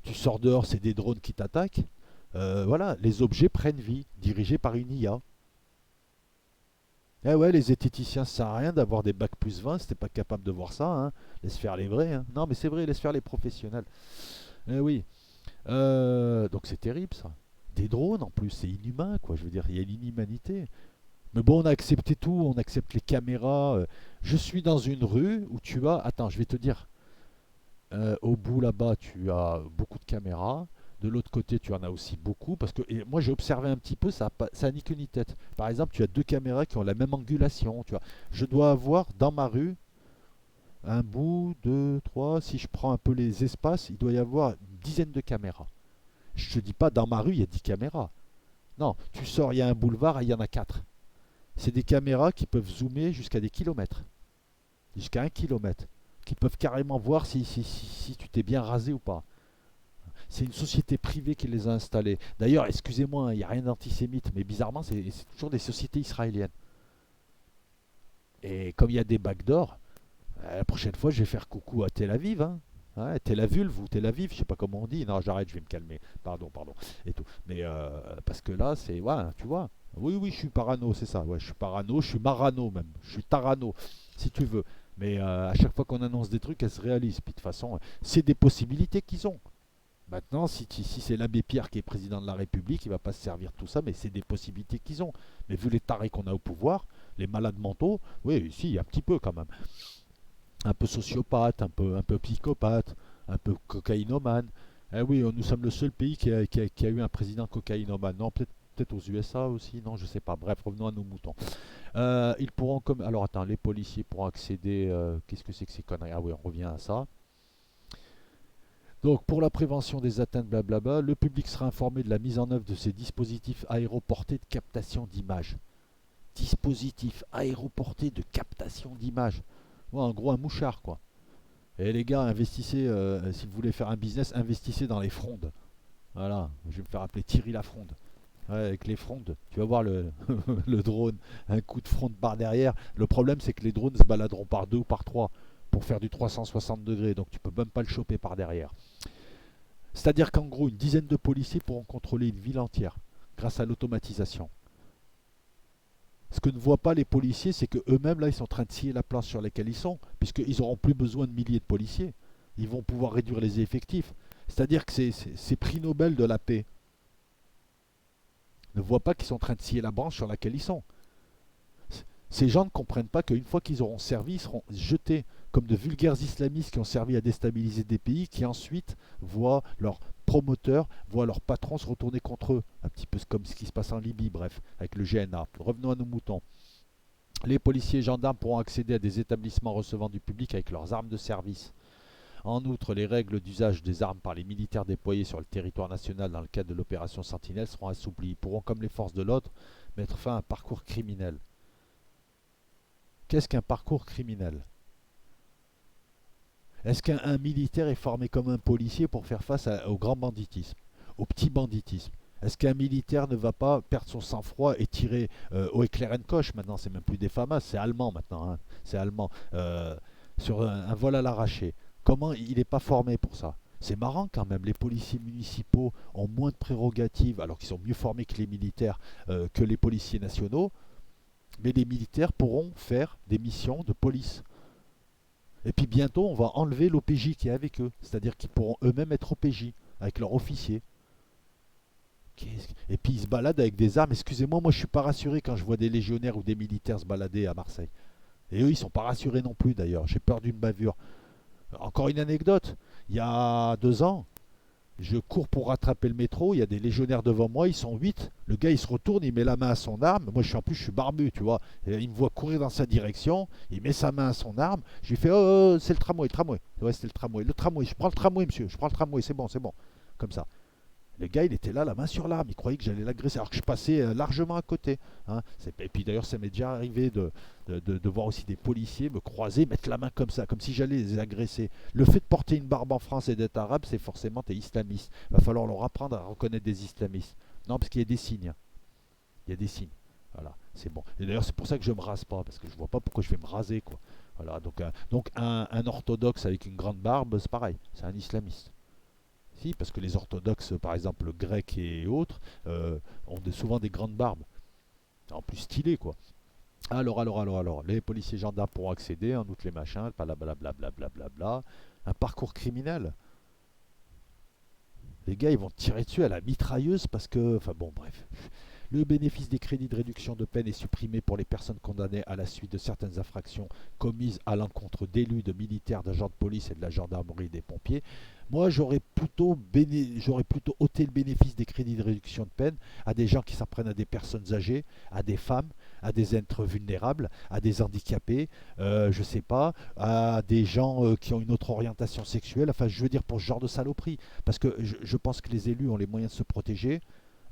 Tu sors dehors, c'est des drones qui t'attaquent. Voilà, les objets prennent vie, dirigés par une IA. Eh ouais, les zététiciens, ça sert à rien d'avoir des bacs plus 20 si t'es pas capable de voir ça. Hein. Laisse faire les vrais. Hein. Non, mais c'est vrai, laisse faire les professionnels. Eh oui. Donc c'est terrible ça. Des drones en plus, c'est inhumain quoi. Je veux dire, il y a l'inhumanité. Mais bon, on a accepté tout, on accepte les caméras. Je suis dans une rue où tu as. Attends, je vais te dire. Au bout là-bas, tu as beaucoup de caméras. De l'autre côté, tu en as aussi beaucoup. Parce que et moi, j'ai observé un petit peu, ça n'a ni queue ni tête. Par exemple, tu as 2 caméras qui ont la même angulation. Tu vois. Je dois avoir dans ma rue un bout, deux, trois. Si je prends un peu les espaces, il doit y avoir une dizaine de caméras. Je te dis pas dans ma rue, il y a 10 caméras. Non, tu sors, il y a un boulevard et il y en a 4. C'est des caméras qui peuvent zoomer jusqu'à des kilomètres. Jusqu'à 1 kilomètre. Qui peuvent carrément voir si tu t'es bien rasé ou pas. C'est une société privée qui les a installées. D'ailleurs, excusez-moi, il n'y a rien d'antisémite, mais bizarrement, c'est toujours des sociétés israéliennes. Et comme il y a des backdoors, la prochaine fois, je vais faire coucou à Tel Aviv. Hein. Ouais, Tel Aviv ou Tel Aviv, je sais pas comment on dit. Non, j'arrête, je vais me calmer. Pardon, pardon. Et tout. Mais parce que là, c'est. Ouais, tu vois. Oui, oui, je suis parano, c'est ça. Ouais, je suis parano, je suis marano même. Je suis tarano, si tu veux. Mais à chaque fois qu'on annonce des trucs, elles se réalisent. Puis de toute façon, c'est des possibilités qu'ils ont. Maintenant, si c'est l'abbé Pierre qui est président de la République, il ne va pas se servir de tout ça, mais c'est des possibilités qu'ils ont. Mais vu les tarés qu'on a au pouvoir, les malades mentaux, oui, si, un petit peu quand même. Un peu sociopathe, un peu psychopathe, un peu cocaïnomane. Eh oui, nous sommes le seul pays qui a eu un président cocaïnomane. Non, peut-être aux USA aussi, non, je sais pas. Bref, revenons à nos moutons. Ils pourront comme. Alors attends, les policiers pourront accéder. Qu'est-ce que c'est que ces conneries? Ah oui, on revient à ça. Donc, pour la prévention des atteintes, blablabla, le public sera informé de la mise en œuvre de ces dispositifs aéroportés de captation d'images. Dispositifs aéroportés de captation d'images. Ouais, en gros, un mouchard, quoi. Et les gars, investissez, si vous voulez faire un business, investissez dans les frondes. Voilà, je vais me faire appeler Thierry Lafronde. Ouais, avec les frondes, tu vas voir le drone, un coup de fronde par derrière. Le problème, c'est que les drones se baladeront par deux ou par trois. pour faire du 360 degrés, donc tu peux même pas le choper par derrière. C'est-à-dire qu'en gros, une dizaine de policiers pourront contrôler une ville entière grâce à l'automatisation. Ce que ne voient pas les policiers, c'est qu'eux-mêmes, là, ils sont en train de scier la planche sur laquelle ils sont, puisqu'ils n'auront plus besoin de milliers de policiers. Ils vont pouvoir réduire les effectifs. C'est-à-dire que ces prix Nobel de la paix ne voient pas qu'ils sont en train de scier la branche sur laquelle ils sont. Ces gens ne comprennent pas qu'une fois qu'ils auront servi, ils seront jetés comme de vulgaires islamistes qui ont servi à déstabiliser des pays, qui ensuite voient leurs promoteurs, voient leurs patrons se retourner contre eux. Un petit peu comme ce qui se passe en Libye, bref, avec le GNA. Revenons à nos moutons. Les policiers et gendarmes pourront accéder à des établissements recevant du public avec leurs armes de service. En outre, les règles d'usage des armes par les militaires déployés sur le territoire national dans le cadre de l'opération Sentinelle seront assouplies. Ils pourront, comme les forces de l'ordre, mettre fin à un parcours criminel. Qu'est-ce qu'un parcours criminel? Est-ce qu'un militaire est formé comme un policier pour faire face au grand banditisme, au petit banditisme? Est-ce qu'un militaire ne va pas perdre son sang-froid et tirer au Éclair-en-Coche? Maintenant, c'est même plus des FAMAS, c'est allemand maintenant, hein, c'est allemand, sur un vol à l'arraché. Comment il n'est pas formé pour ça? C'est marrant quand même, les policiers municipaux ont moins de prérogatives, alors qu'ils sont mieux formés que les militaires, que les policiers nationaux, mais les militaires pourront faire des missions de police. Et puis bientôt, on va enlever l'OPJ qui est avec eux. C'est-à-dire qu'ils pourront eux-mêmes être OPJ, avec leurs officiers. Et puis ils se baladent avec des armes. Excusez-moi, moi je suis pas rassuré quand je vois des légionnaires ou des militaires se balader à Marseille. Et eux, ils sont pas rassurés non plus d'ailleurs. J'ai peur d'une bavure. Encore une anecdote. Il y a 2 ans, je cours pour rattraper le métro, il y a des légionnaires devant moi, ils sont 8. Le gars il se retourne, il met la main à son arme. Moi je suis barbu, tu vois. Et il me voit courir dans sa direction, il met sa main à son arme. Je lui fais oh, c'est le tramway, le tramway. Ouais, c'est le tramway. Le tramway, je prends le tramway, monsieur, je prends le tramway, c'est bon, c'est bon. Comme ça. Le gars, il était là, la main sur l'arme. Il croyait que j'allais l'agresser, alors que je passais largement à côté. Hein. Et puis d'ailleurs, ça m'est déjà arrivé de voir aussi des policiers me croiser, mettre la main comme ça, comme si j'allais les agresser. Le fait de porter une barbe en France et d'être arabe, c'est forcément t'es islamiste. Il va falloir leur apprendre à reconnaître des islamistes. Non, parce qu'il y a des signes. Hein. Il y a des signes. Voilà, c'est bon. Et d'ailleurs, c'est pour ça que je ne me rase pas, parce que je vois pas pourquoi je vais me raser, quoi. Voilà, donc un orthodoxe avec une grande barbe, c'est pareil, c'est un islamiste. Si, parce que les orthodoxes, par exemple, grecs et autres, ont souvent des grandes barbes. En plus stylées, quoi. Alors, les policiers gendarmes pourront accéder, en outre les machins, blablabla. Un parcours criminel. Les gars, ils vont tirer dessus à la mitrailleuse parce que. Enfin bon, bref. Le bénéfice des crédits de réduction de peine est supprimé pour les personnes condamnées à la suite de certaines infractions commises à l'encontre d'élus, de militaires, d'agents de police et de la gendarmerie et des pompiers. Moi, j'aurais plutôt ôté le bénéfice des crédits de réduction de peine à des gens qui s'en prennent à des personnes âgées, à des femmes, à des êtres vulnérables, à des handicapés, je sais pas, à des gens qui ont une autre orientation sexuelle. Enfin, je veux dire pour ce genre de saloperie. Parce que je pense que les élus ont les moyens de se protéger.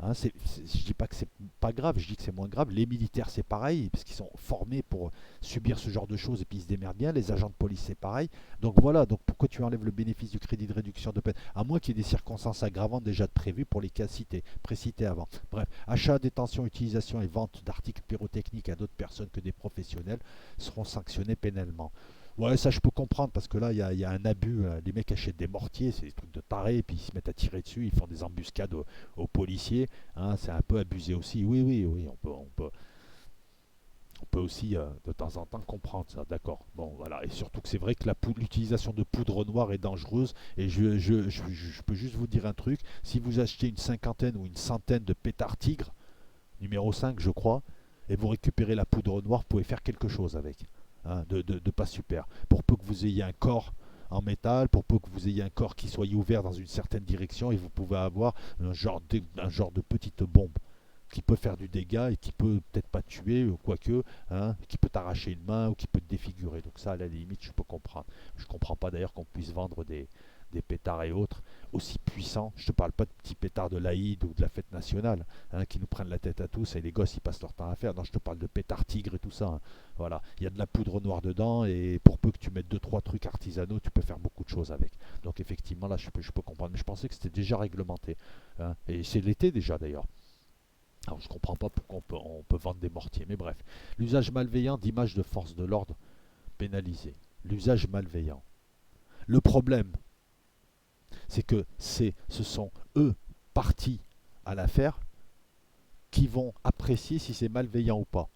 Hein, je dis pas que c'est pas grave, je dis que c'est moins grave. Les militaires, c'est pareil, parce qu'ils sont formés pour subir ce genre de choses et puis ils se démerdent bien. Les agents de police, c'est pareil. Donc voilà, donc pourquoi tu enlèves le bénéfice du crédit de réduction de peine? À moins qu'il y ait des circonstances aggravantes déjà prévues pour les cas précités avant. Bref, achat, détention, utilisation et vente d'articles pyrotechniques à d'autres personnes que des professionnels seront sanctionnés pénalement. Ouais, ça je peux comprendre parce que là il y a un abus. Les mecs achètent des mortiers, c'est des trucs de tarés, et puis ils se mettent à tirer dessus, ils font des embuscades aux policiers. Hein, c'est un peu abusé aussi. Oui, on peut aussi de temps en temps comprendre ça, d'accord. Bon, voilà, et surtout que c'est vrai que l'utilisation de poudre noire est dangereuse. Et je peux juste vous dire un truc, si vous achetez une cinquantaine ou une centaine de pétards tigres, numéro 5 je crois, et vous récupérez la poudre noire, vous pouvez faire quelque chose avec. Hein, de pas super. Pour peu que vous ayez un corps en métal, pour peu que vous ayez un corps qui soit ouvert dans une certaine direction, et vous pouvez avoir un genre de petite bombe qui peut faire du dégât et qui peut peut-être pas tuer, ou quoique, hein, qui peut t'arracher une main ou qui peut te défigurer. Donc ça, à la limite, je peux comprendre. Je comprends pas d'ailleurs qu'on puisse vendre des pétards et autres aussi puissants. Je te parle pas de petits pétards de l'Aïd ou de la fête nationale, hein, qui nous prennent la tête à tous et les gosses ils passent leur temps à faire. Non, je te parle de pétards tigres et tout ça. Hein. Voilà, il y a de la poudre noire dedans et pour peu que tu mettes 2 3 trucs artisanaux, tu peux faire beaucoup de choses avec. Donc effectivement là, je peux comprendre. Mais je pensais que c'était déjà réglementé. Hein. Et c'est l'été déjà d'ailleurs. Alors je comprends pas pourquoi on peut vendre des mortiers, mais bref. L'usage malveillant d'images de force de l'ordre pénalisé. l'usage malveillant. Le problème, c'est que ce sont eux, partis à l'affaire, qui vont apprécier si c'est malveillant ou pas.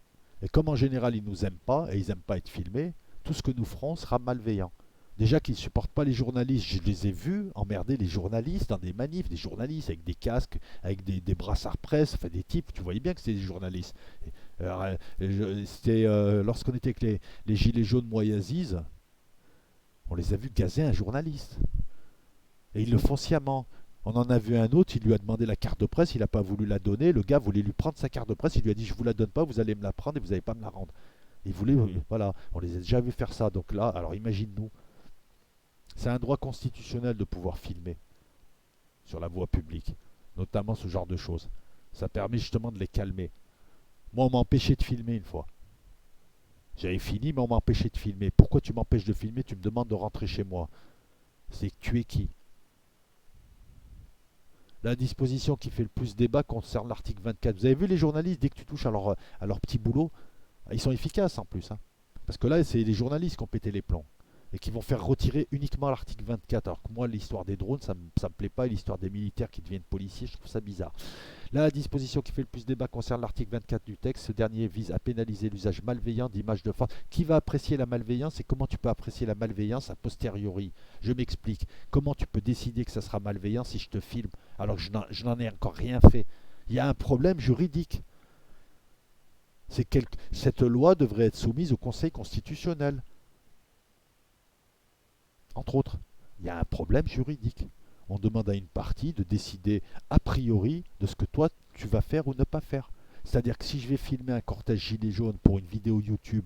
Et comme en général ils nous aiment pas et ils n'aiment pas être filmés, tout ce que nous ferons sera malveillant. Déjà qu'ils ne supportent pas les journalistes, je les ai vus emmerder les journalistes dans des manifs, des journalistes avec des casques, avec des brassards presse, enfin des types, tu voyais bien que c'était des journalistes. C'était lorsqu'on était avec les gilets jaunes Moyaziz, on les a vus gazer un journaliste. Et ils le font sciemment. On en a vu un autre, il lui a demandé la carte de presse, il n'a pas voulu la donner, le gars voulait lui prendre sa carte de presse, il lui a dit je vous la donne pas, vous allez me la prendre et vous n'allez pas me la rendre. Il voulait, voilà, on les a déjà vus faire ça, donc là, alors imagine-nous, c'est un droit constitutionnel de pouvoir filmer sur la voie publique, notamment ce genre de choses. Ça permet justement de les calmer. Moi, on m'a empêché de filmer une fois. J'avais fini, mais on m'a empêché de filmer. Pourquoi tu m'empêches de filmer? Tu me demandes de rentrer chez moi. C'est que tu es qui? La disposition qui fait le plus débat concerne l'article 24. Vous avez vu les journalistes, dès que tu touches à leur petit boulot, ils sont efficaces en plus. Hein. Parce que là, c'est les journalistes qui ont pété les plombs. Et qui vont faire retirer uniquement l'article 24. Alors que moi, l'histoire des drones, ça me plaît pas. Et l'histoire des militaires qui deviennent policiers, je trouve ça bizarre. Là, la disposition qui fait le plus débat concerne l'article 24 du texte. Ce dernier vise à pénaliser l'usage malveillant d'images de force. Qui va apprécier la malveillance et comment tu peux apprécier la malveillance a posteriori? Je m'explique. Comment tu peux décider que ça sera malveillant si je te filme alors que je n'en ai encore rien fait? Il y a un problème juridique. Cette loi devrait être soumise au Conseil constitutionnel. Entre autres, il y a un problème juridique. On demande à une partie de décider a priori de ce que toi tu vas faire ou ne pas faire. C'est-à-dire que si je vais filmer un cortège gilet jaune pour une vidéo YouTube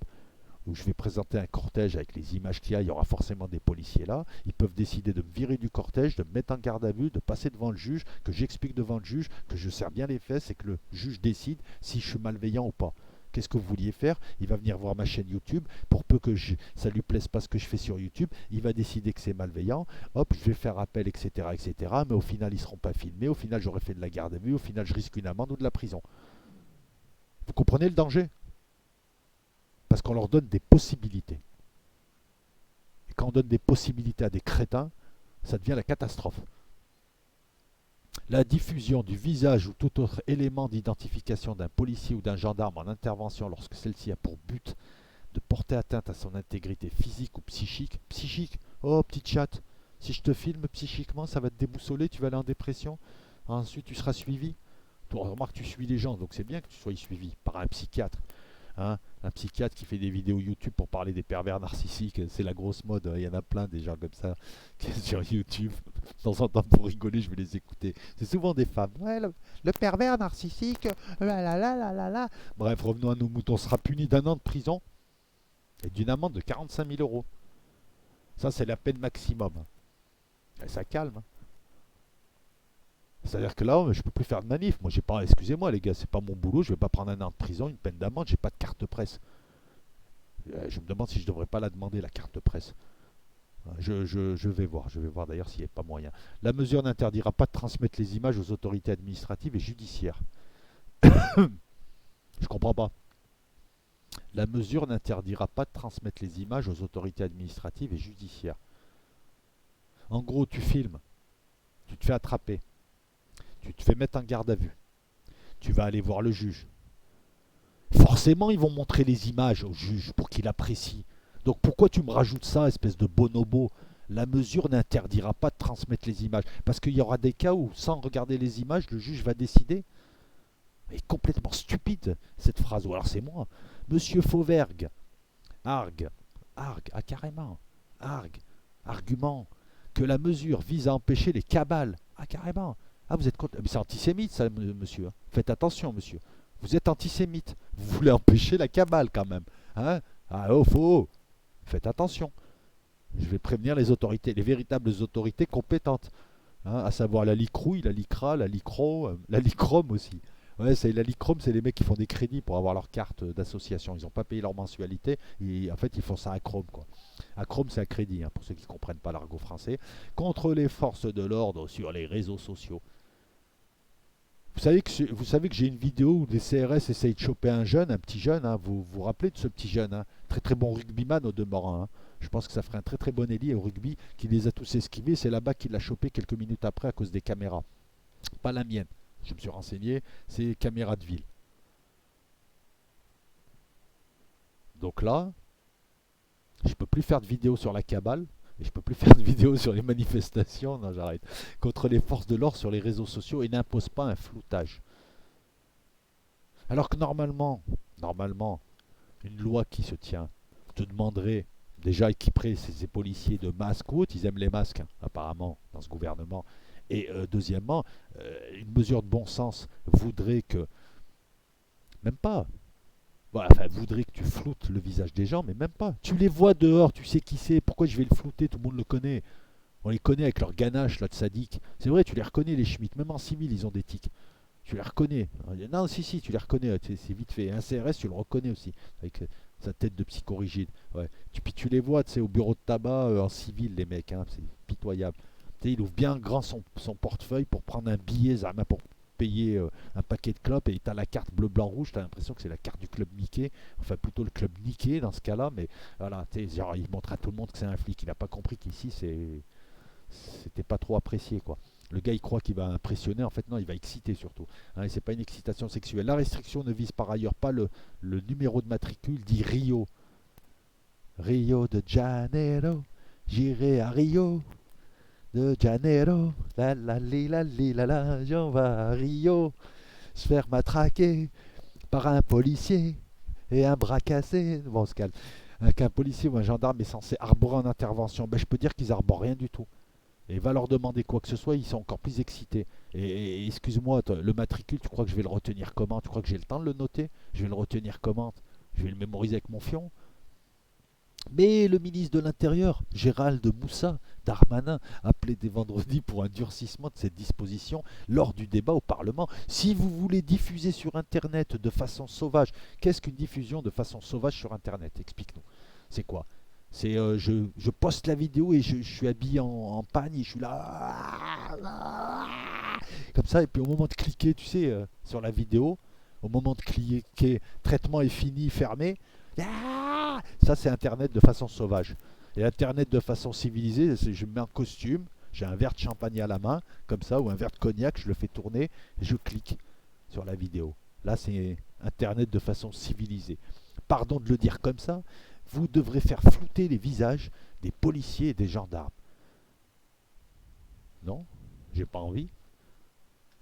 où je vais présenter un cortège avec les images qu'il y a, il y aura forcément des policiers là, ils peuvent décider de me virer du cortège, de me mettre en garde à vue, de passer devant le juge, que j'explique devant le juge, que je serre bien les fesses et que le juge décide si je suis malveillant ou pas. Qu'est-ce que vous vouliez faire? Il va venir voir ma chaîne YouTube. Pour peu que ça lui plaise pas ce que je fais sur YouTube, il va décider que c'est malveillant. Hop, je vais faire appel, etc., etc. Mais au final, ils ne seront pas filmés. Au final, j'aurai fait de la garde à vue. Au final, je risque une amende ou de la prison. Vous comprenez le danger? Parce qu'on leur donne des possibilités. Et quand on donne des possibilités à des crétins, ça devient la catastrophe. La diffusion du visage ou tout autre élément d'identification d'un policier ou d'un gendarme en intervention lorsque celle-ci a pour but de porter atteinte à son intégrité physique ou psychique. Psychique, oh petite chatte, si je te filme psychiquement, ça va te déboussoler, tu vas aller en dépression. Ensuite, tu seras suivi. Toi, remarque, tu suis les gens, donc c'est bien que tu sois suivi par un psychiatre. Hein, un psychiatre qui fait des vidéos YouTube pour parler des pervers narcissiques, c'est la grosse mode. Il y en a plein des gens comme ça qui sont sur YouTube. De temps en temps, pour rigoler, je vais les écouter. C'est souvent des femmes. Ouais, le pervers narcissique, là là là là là là. Bref, revenons à nos moutons. Sera puni d'un an de prison et d'une amende de 45 000 euros. Ça, c'est la peine maximum. Et ça calme. Hein. C'est-à-dire que là, je peux plus faire de manif. Moi, j'ai pas. Excusez-moi, les gars, c'est pas mon boulot. Je vais pas prendre un an de prison, une peine d'amende. J'ai pas de carte de presse. Je me demande si je devrais pas la demander, la carte de presse. Je vais voir. Je vais voir d'ailleurs s'il n'y a pas moyen. La mesure n'interdira pas de transmettre les images aux autorités administratives et judiciaires. Je comprends pas. La mesure n'interdira pas de transmettre les images aux autorités administratives et judiciaires. En gros, tu filmes, tu te fais attraper, tu te fais mettre en garde à vue, tu vas aller voir le juge. Forcément, ils vont montrer les images au juge pour qu'il apprécie. Donc pourquoi tu me rajoutes ça, espèce de bonobo? La mesure n'interdira pas de transmettre les images. Parce qu'il y aura des cas où, sans regarder les images, le juge va décider. C'est complètement stupide, cette phrase. Ou alors c'est moi. Monsieur Fauvergue, argue, carrément, argument, que la mesure vise à empêcher les cabales. Ah, carrément. Ah, vous êtes contre. Mais c'est antisémite, ça, monsieur. Hein. Faites attention, monsieur. Vous êtes antisémite. Vous voulez empêcher la cabale, quand même. Hein? Ah, oh, faux. Faites attention. Je vais prévenir les autorités, les véritables autorités compétentes. Hein, à savoir la LICROUille, la LICRA, la LICRO, la LICROM aussi. Ouais, c'est la LICROM, c'est les mecs qui font des crédits pour avoir leur carte d'association. Ils n'ont pas payé leur mensualité. Et en fait, ils font ça à Chrome, quoi. À Chrome, c'est un crédit, hein, pour ceux qui ne comprennent pas l'argot français. Contre les forces de l'ordre sur les réseaux sociaux. Vous savez que j'ai une vidéo où les CRS essayent de choper un jeune, un petit jeune, hein, vous vous rappelez de ce petit jeune, hein, très très bon rugbyman au demeurant, hein. Je pense que ça ferait un très très bon ailier au rugby, qui les a tous esquivés. C'est là-bas qu'il l'a chopé quelques minutes après à cause des caméras. Pas la mienne, je me suis renseigné, c'est caméra de ville. Donc là, je peux plus faire de vidéos sur la cabale, et je peux plus faire de vidéos sur les manifestations, non j'arrête, contre les forces de l'ordre sur les réseaux sociaux et n'impose pas un floutage. Alors que normalement, une loi qui se tient te demanderait déjà équiperait ces policiers de masques ou autres, ils aiment les masques, hein, apparemment, dans ce gouvernement. Et deuxièmement, une mesure de bon sens voudrait que, même pas, bon, enfin, voudrait que tu floutes le visage des gens, mais même pas. Tu les vois dehors, tu sais qui c'est, pourquoi je vais le flouter, tout le monde le connaît. On les connaît avec leur ganache là de sadique. C'est vrai, tu les reconnais les Schmitt, même en civil ils ont des tics. Tu les reconnais. Non, si, tu les reconnais, c'est vite fait. Un CRS, tu le reconnais aussi, avec sa tête de psychorigide. Ouais. Puis tu les vois, tu sais, au bureau de tabac, en civil, les mecs, hein, c'est pitoyable. Tu sais, il ouvre bien grand son portefeuille pour prendre un billet, Zama, pour payer un paquet de clopes, et tu as la carte bleu, blanc, rouge, tu as l'impression que c'est la carte du club Mickey, enfin plutôt le club Nikkei dans ce cas-là, mais voilà, genre, il montre à tout le monde que c'est un flic. Il n'a pas compris qu'ici, c'était pas trop apprécié, quoi. Le gars il croit qu'il va impressionner, en fait non, il va exciter surtout, hein, et c'est pas une excitation sexuelle. La restriction ne vise par ailleurs pas le numéro de matricule, dit Rio. Rio de Janeiro, j'irai à Rio de Janeiro, la, j'en vais à Rio, se faire matraquer par un policier et un bras cassé. Bon, on se calme. Qu'un policier ou un gendarme est censé arborer en intervention, ben, je peux dire qu'ils arborent rien du tout. Et va leur demander quoi que ce soit, ils sont encore plus excités. Et excuse-moi, le matricule, tu crois que je vais le retenir comment? Tu crois que j'ai le temps de le noter? Je vais le retenir comment? Je vais le mémoriser avec mon fion? Mais le ministre de l'Intérieur, Gérald Moussa Darmanin, appelé dès vendredi pour un durcissement de cette disposition lors du débat au Parlement. Si vous voulez diffuser sur Internet de façon sauvage, qu'est-ce qu'une diffusion de façon sauvage sur Internet? Explique-nous. C'est quoi? C'est je poste la vidéo et je suis habillé en pagne et je suis là comme ça, et puis au moment de cliquer, tu sais, sur la vidéo, au moment de cliquer, traitement est fini, fermé, ça c'est Internet de façon sauvage. Et Internet de façon civilisée, c'est je me mets en costume, j'ai un verre de champagne à la main, comme ça, ou un verre de cognac, je le fais tourner, et je clique sur la vidéo. Là c'est Internet de façon civilisée. Pardon de le dire comme ça, vous devrez faire flouter les visages des policiers et des gendarmes. Non, j'ai pas envie.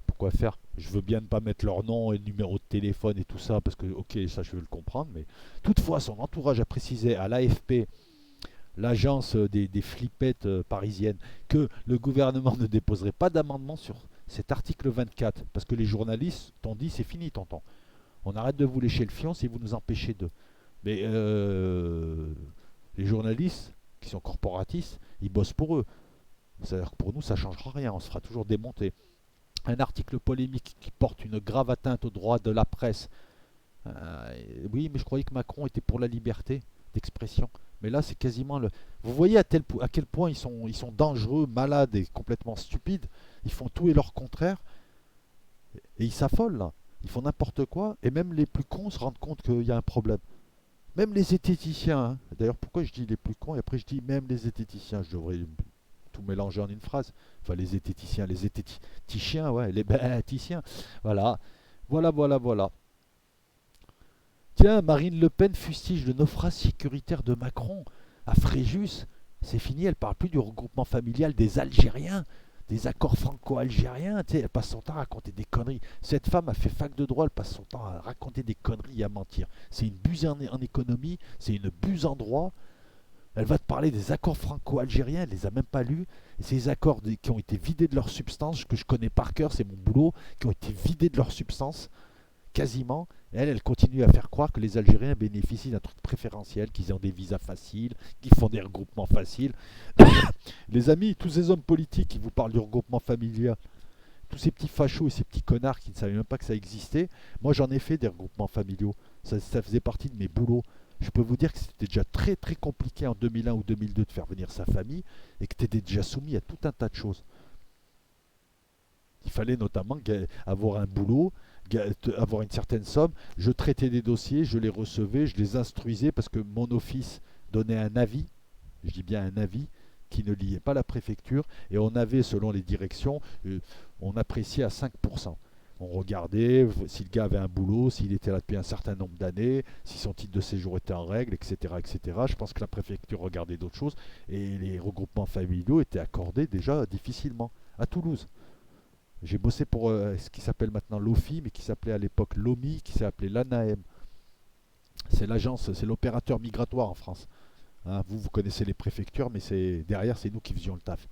Pourquoi faire? Je veux bien ne pas mettre leur nom et numéro de téléphone et tout ça, parce que, ok, ça je veux le comprendre, mais toutefois, son entourage a précisé à l'AFP, l'agence des flippettes parisiennes, que le gouvernement ne déposerait pas d'amendement sur cet article 24, parce que les journalistes t'ont dit c'est fini, tonton. On arrête de vous lécher le fion si vous nous empêchez de. Mais les journalistes qui sont corporatistes, ils bossent pour eux. C'est-à-dire que pour nous, ça ne changera rien, on se fera toujours démonter. Un article polémique qui porte une grave atteinte aux droits de la presse. Oui, mais je croyais que Macron était pour la liberté d'expression. Mais là, c'est quasiment le. Vous voyez à quel point ils sont dangereux, malades et complètement stupides. Ils font tout et leur contraire. Et ils s'affolent là. Ils font n'importe quoi. Et même les plus cons se rendent compte qu'il y a un problème. Même les zététiciens, hein. D'ailleurs, pourquoi je dis les plus cons et après je dis même les zététiciens? Je devrais tout mélanger en une phrase. Enfin, les zététiciens, les zététiciens, ouais, les bêticiens. Voilà, voilà. Tiens, Marine Le Pen fustige le naufrage sécuritaire de Macron à Fréjus. C'est fini, elle parle plus du regroupement familial des Algériens, des accords franco-algériens. Tu sais, elle passe son temps à raconter des conneries. Cette femme a fait fac de droit, elle passe son temps à raconter des conneries et à mentir. C'est une buse en économie, c'est une buse en droit. Elle va te parler des accords franco-algériens, elle les a même pas lus. Et ces accords qui ont été vidés de leur substance, que je connais par cœur, c'est mon boulot, qui ont été vidés de leur substance, quasiment. Et elle continue à faire croire que les Algériens bénéficient d'un truc préférentiel, qu'ils ont des visas faciles, qu'ils font des regroupements faciles. Les amis, tous ces hommes politiques qui vous parlent du regroupement familial, tous ces petits fachos et ces petits connards qui ne savaient même pas que ça existait, moi j'en ai fait des regroupements familiaux. Ça faisait partie de mes boulots. Je peux vous dire que c'était déjà très très compliqué en 2001 ou 2002 de faire venir sa famille et que tu étais déjà soumis à tout un tas de choses. Il fallait notamment avoir un boulot, avoir une certaine somme. Je traitais des dossiers, je les recevais, je les instruisais parce que mon office donnait un avis, je dis bien un avis, qui ne liait pas la préfecture, et on avait, selon les directions, on appréciait à 5%. On regardait si le gars avait un boulot, s'il était là depuis un certain nombre d'années, si son titre de séjour était en règle, etc., etc. Je pense que la préfecture regardait d'autres choses, et les regroupements familiaux étaient accordés déjà difficilement. À Toulouse, j'ai bossé pour ce qui s'appelle maintenant l'OFI, mais qui s'appelait à l'époque l'OMI, qui s'est appelé l'ANAM. C'est l'agence, c'est l'opérateur migratoire en France. Hein, vous connaissez les préfectures, mais derrière, c'est nous qui faisions le taf.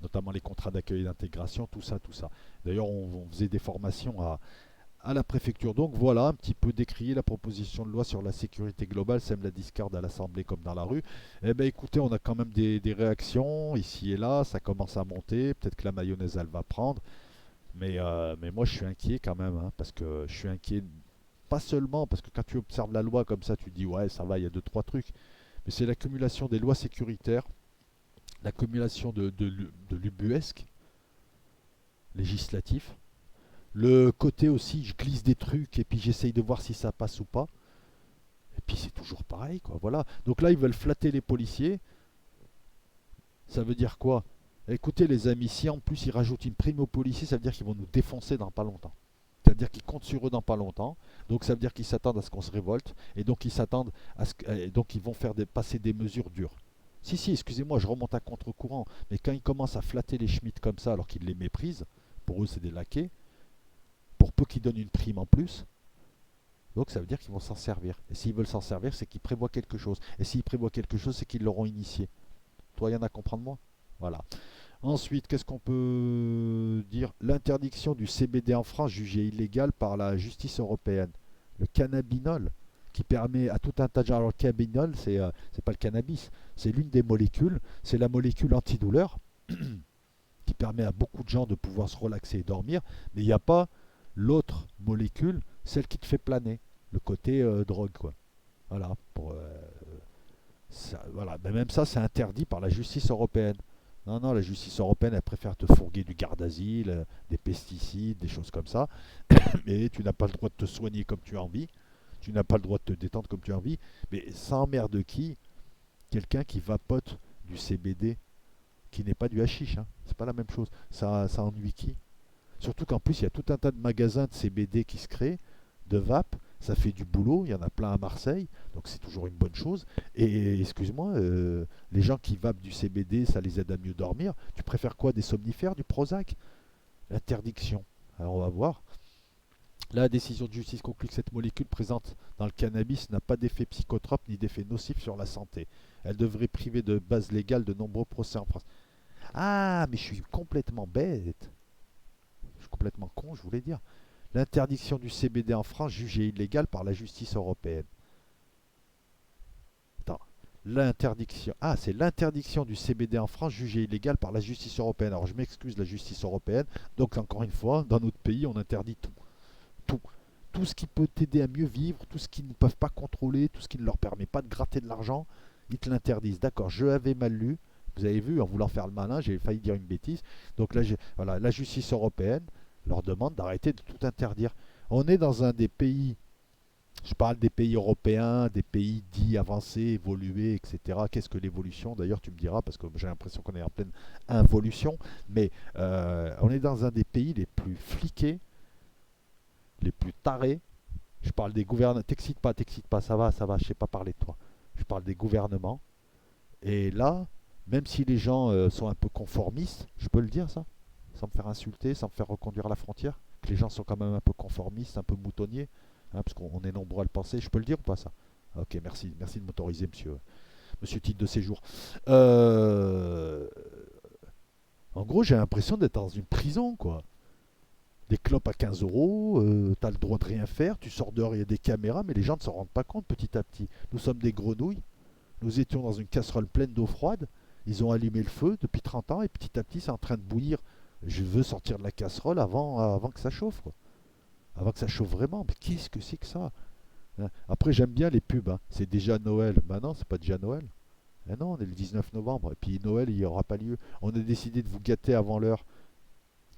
Notamment les contrats d'accueil et d'intégration, tout ça, tout ça. D'ailleurs, on faisait des formations à la préfecture. Donc voilà, un petit peu décrier la proposition de loi sur la sécurité globale, sème la discorde à l'Assemblée comme dans la rue. Eh bien écoutez, on a quand même des réactions ici et là, ça commence à monter, peut-être que la mayonnaise elle va prendre, mais moi je suis inquiet quand même, hein, parce que je suis inquiet pas seulement parce que quand tu observes la loi comme ça, tu te dis ouais ça va, il y a deux, trois trucs, mais c'est l'accumulation des lois sécuritaires, l'accumulation de l'ubuesque législatif. Le côté aussi, je glisse des trucs et puis j'essaye de voir si ça passe ou pas. Et puis c'est toujours pareil, quoi. Voilà. Donc là, ils veulent flatter les policiers. Ça veut dire quoi? Écoutez, les amis, si en plus ils rajoutent une prime aux policiers, ça veut dire qu'ils vont nous défoncer dans pas longtemps. Ça veut dire qu'ils comptent sur eux dans pas longtemps. Donc ça veut dire qu'ils s'attendent à ce qu'on se révolte. Et donc ils s'attendent à ce que, et donc ils vont faire passer des mesures dures. Si, si, excusez-moi, je remonte à contre-courant. Mais quand ils commencent à flatter les Schmitt comme ça, alors qu'ils les méprisent, pour eux c'est des laquais, pour peu qu'ils donnent une prime en plus, donc ça veut dire qu'ils vont s'en servir. Et s'ils veulent s'en servir, c'est qu'ils prévoient quelque chose. Et s'ils prévoient quelque chose, c'est qu'ils l'auront initié. Toi, il y en a à comprendre moi. Voilà. Ensuite, qu'est-ce qu'on peut dire? L'interdiction du CBD en France jugée illégale par la justice européenne. Le cannabinol, qui permet à tout un tas de gens. Alors le cannabinol, c'est pas le cannabis, c'est l'une des molécules, c'est la molécule antidouleur qui permet à beaucoup de gens de pouvoir se relaxer et dormir, mais il n'y a pas l'autre molécule, celle qui te fait planer, le côté drogue, quoi. Voilà, voilà. Mais même ça, c'est interdit par la justice européenne. Non, non, la justice européenne, elle préfère te fourguer du garde-asile, des pesticides, des choses comme ça. Mais tu n'as pas le droit de te soigner comme tu as envie. Tu n'as pas le droit de te détendre comme tu as envie. Mais ça emmerde qui? Quelqu'un qui vapote du CBD, qui n'est pas du hashish. Hein. C'est pas la même chose. Ça ennuie qui? Surtout qu'en plus, il y a tout un tas de magasins de CBD qui se créent, de vape. Ça fait du boulot, il y en a plein à Marseille, donc c'est toujours une bonne chose. Et excuse-moi, les gens qui vapent du CBD, ça les aide à mieux dormir. Tu préfères quoi? Des somnifères, du Prozac? L'interdiction. Alors on va voir. La décision de justice conclut que cette molécule présente dans le cannabis n'a pas d'effet psychotrope ni d'effet nocif sur la santé. Elle devrait priver de base légale de nombreux procès en France. Ah, mais je suis complètement bête. Je suis complètement con, je voulais dire. L'interdiction du CBD en France jugée illégale par la justice européenne. Attends. L'interdiction. Ah, c'est l'interdiction du CBD en France jugée illégale par la justice européenne. Alors je m'excuse, la justice européenne. Donc encore une fois, dans notre pays, on interdit tout. Tout. Tout ce qui peut t'aider à mieux vivre, tout ce qu'ils ne peuvent pas contrôler, tout ce qui ne leur permet pas de gratter de l'argent, ils te l'interdisent. D'accord, je avais mal lu. Vous avez vu, en voulant faire le malin, j'ai failli dire une bêtise. Donc là, voilà, la justice européenne leur demande d'arrêter de tout interdire. On est dans un des pays, je parle des pays européens, des pays dits avancés, évolués, etc. Qu'est-ce que l'évolution? D'ailleurs, tu me diras, parce que j'ai l'impression qu'on est en pleine involution, mais on est dans un des pays les plus fliqués, les plus tarés. Je parle des gouvernements. T'excite pas, ça va, je sais pas parler de toi. Je parle des gouvernements. Et là, même si les gens sont un peu conformistes, je peux le dire ça, sans me faire insulter, sans me faire reconduire à la frontière, que les gens sont quand même un peu conformistes, un peu moutonniers, hein, parce qu'on est nombreux à le penser. Je peux le dire ou pas ça? Ok, merci, merci de m'autoriser, monsieur titre de séjour. Euh, En gros, j'ai l'impression d'être dans une prison, quoi. Des clopes à 15 euros, t'as le droit de rien faire, tu sors dehors, il y a des caméras, mais les gens ne s'en rendent pas compte petit à petit. Nous sommes des grenouilles, nous étions dans une casserole pleine d'eau froide, ils ont allumé le feu depuis 30 ans et petit à petit c'est en train de bouillir. Je veux sortir de la casserole avant que ça chauffe, quoi. Avant que ça chauffe vraiment. Mais qu'est-ce que c'est que ça? Hein. Après j'aime bien les pubs, hein. C'est déjà Noël. Ben non, c'est pas déjà Noël. Eh non, on est le 19 novembre et puis Noël il n'y aura pas lieu. On a décidé de vous gâter avant l'heure.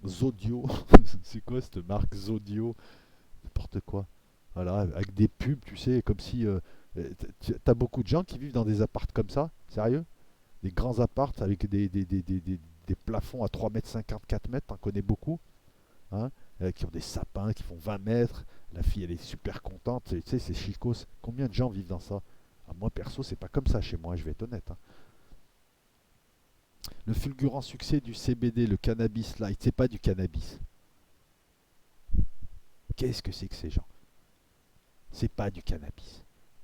Zodio. C'est quoi cette marque Zodio? N'importe quoi. Voilà, avec des pubs, tu sais, comme si. T'as beaucoup de gens qui vivent dans des apparts comme ça, sérieux? Des grands apparts avec des plafonds à 3 mètres 50, 4 mètres, t'en connais beaucoup, hein, qui ont des sapins qui font 20 mètres. La fille, elle est super contente, tu sais, c'est chicos. Combien de gens vivent dans ça? Ah, moi, perso, c'est pas comme ça chez moi, je vais être honnête, hein. Le fulgurant succès du CBD, le cannabis light, c'est pas du cannabis. Qu'est-ce que c'est que ces gens? C'est pas du cannabis.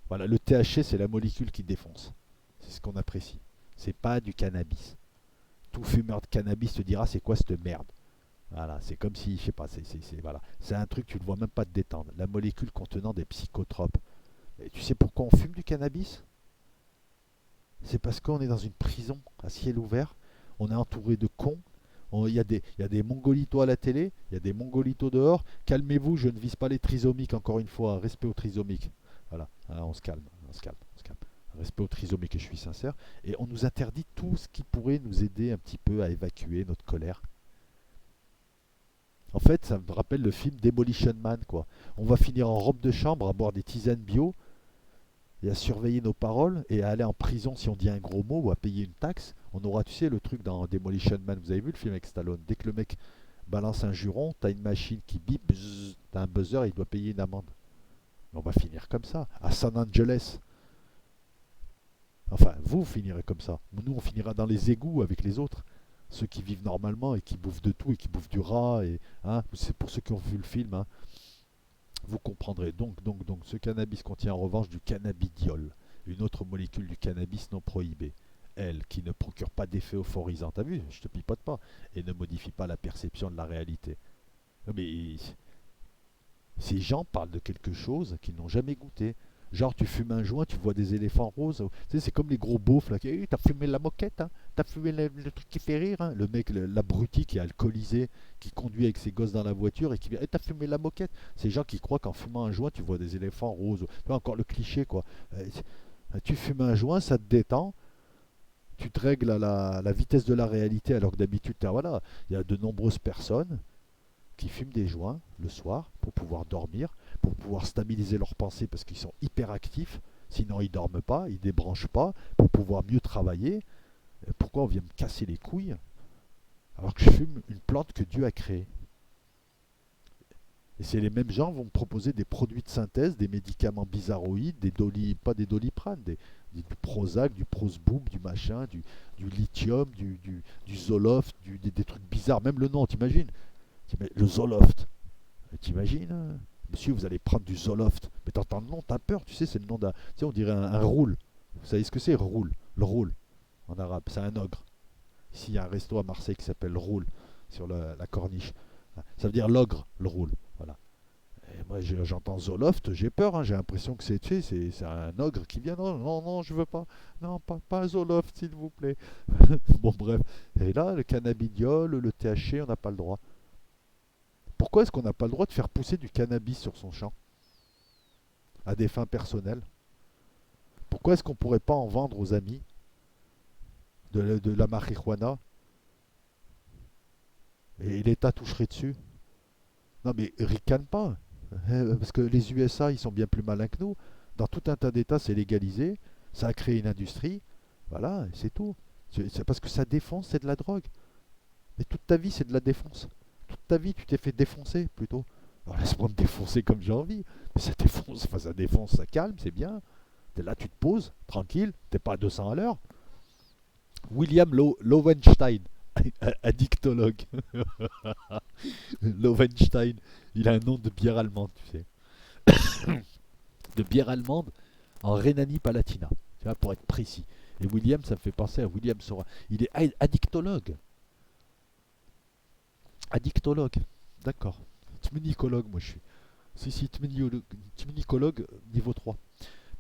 Voilà, le THC, c'est la molécule qui défonce. C'est ce qu'on apprécie. C'est pas du cannabis. Tout fumeur de cannabis te dira c'est quoi cette merde. Voilà, c'est comme si, je sais pas, voilà. C'est un truc, tu ne le vois même pas te détendre. La molécule contenant des psychotropes. Et tu sais pourquoi on fume du cannabis? C'est parce qu'on est dans une prison à ciel ouvert. On est entouré de cons. Il y a des mongolitos à la télé, il y a des mongolitos dehors. Calmez-vous, je ne vise pas les trisomiques, encore une fois. Respect aux trisomiques. Voilà, hein, on se calme, on se calme, on se calme. Respect aux trisomiques, et je suis sincère. Et on nous interdit tout ce qui pourrait nous aider un petit peu à évacuer notre colère. En fait, ça me rappelle le film Demolition Man, quoi. On va finir en robe de chambre à boire des tisanes bio et à surveiller nos paroles et à aller en prison si on dit un gros mot ou à payer une taxe. On aura, tu sais, le truc dans Demolition Man. Vous avez vu le film avec Stallone? Dès que le mec balance un juron, t'as une machine qui bip, t'as un buzzer et il doit payer une amende. On va finir comme ça, à San Angeles. Enfin, vous finirez comme ça. Nous, on finira dans les égouts avec les autres. Ceux qui vivent normalement et qui bouffent de tout et qui bouffent du rat. Et, hein, c'est pour ceux qui ont vu le film. Hein, vous comprendrez. Donc, ce cannabis contient en revanche du cannabidiol, une autre molécule du cannabis non prohibée. Elle, qui ne procure pas d'effet euphorisant, t'as vu, je te pipote pas, et ne modifie pas la perception de la réalité. Mais ces gens parlent de quelque chose qu'ils n'ont jamais goûté. Genre, tu fumes un joint, tu vois des éléphants roses. Tu sais, c'est comme les gros beaufs là. Hey, t'as fumé la moquette, hein? T'as fumé le truc qui fait rire, hein? Le mec, l'abruti qui est alcoolisé, qui conduit avec ses gosses dans la voiture et qui dit hey, t'as fumé la moquette. Ces gens qui croient qu'en fumant un joint, tu vois des éléphants roses. Tu vois, encore le cliché, quoi. Tu fumes un joint, ça te détend. Tu te règles à la vitesse de la réalité, alors que d'habitude, voilà, il y a de nombreuses personnes qui fument des joints le soir pour pouvoir dormir, pour pouvoir stabiliser leurs pensées parce qu'ils sont hyper actifs, sinon ils dorment pas, ils débranchent pas, pour pouvoir mieux travailler. Pourquoi on vient me casser les couilles alors que je fume une plante que Dieu a créée? Et c'est les mêmes gens qui vont me proposer des produits de synthèse, des médicaments bizarroïdes, pas des doliprane, du Prozac, du Prosboom, du machin, du lithium, du Zoloft, des trucs bizarres. Même le nom, t'imagines? Le Zoloft. T'imagines, monsieur, vous allez prendre du Zoloft. Mais t'entends le nom, t'as peur, tu sais, c'est le nom d'un. Tu sais, on dirait un roule. Vous savez ce que c'est, roule? Le roule, en arabe, c'est un ogre. Ici, il y a un resto à Marseille qui s'appelle Roule, sur la corniche. Ça veut dire l'ogre, le roule. Voilà. Et moi, j'entends Zoloft, j'ai peur, hein, j'ai l'impression que c'est, tu sais, c'est un ogre qui vient. Non, non, non, je veux pas. Non, pas Zoloft, s'il vous plaît. Bon, bref. Et là, le cannabidiol, le THC, on n'a pas le droit. Pourquoi est-ce qu'on n'a pas le droit de faire pousser du cannabis sur son champ à des fins personnelles? Pourquoi est-ce qu'on ne pourrait pas en vendre aux amis de la marijuana et l'État toucherait dessus? Non mais ricane pas. Parce que les USA, ils sont bien plus malins que nous. Dans tout un tas d'États, c'est légalisé. Ça a créé une industrie. Voilà, c'est tout. C'est parce que ça défonce, c'est de la drogue. Mais toute ta vie, c'est de la défonce. Toute ta vie, tu t'es fait défoncer plutôt. Alors laisse-moi me défoncer comme j'ai envie. Mais ça défonce, enfin ça défonce, ça calme, c'est bien. T'es là, tu te poses, tranquille, t'es pas à 200 à l'heure. William Lowenstein, addictologue. Lowenstein, il a un nom de bière allemande, tu sais. De bière allemande en Rhénanie-Palatinat, tu vois, pour être précis. Et William, ça me fait penser à William Sora. Il est addictologue. Addictologue, d'accord. Tmunicologue, moi je suis. Si, tmunicologue niveau 3.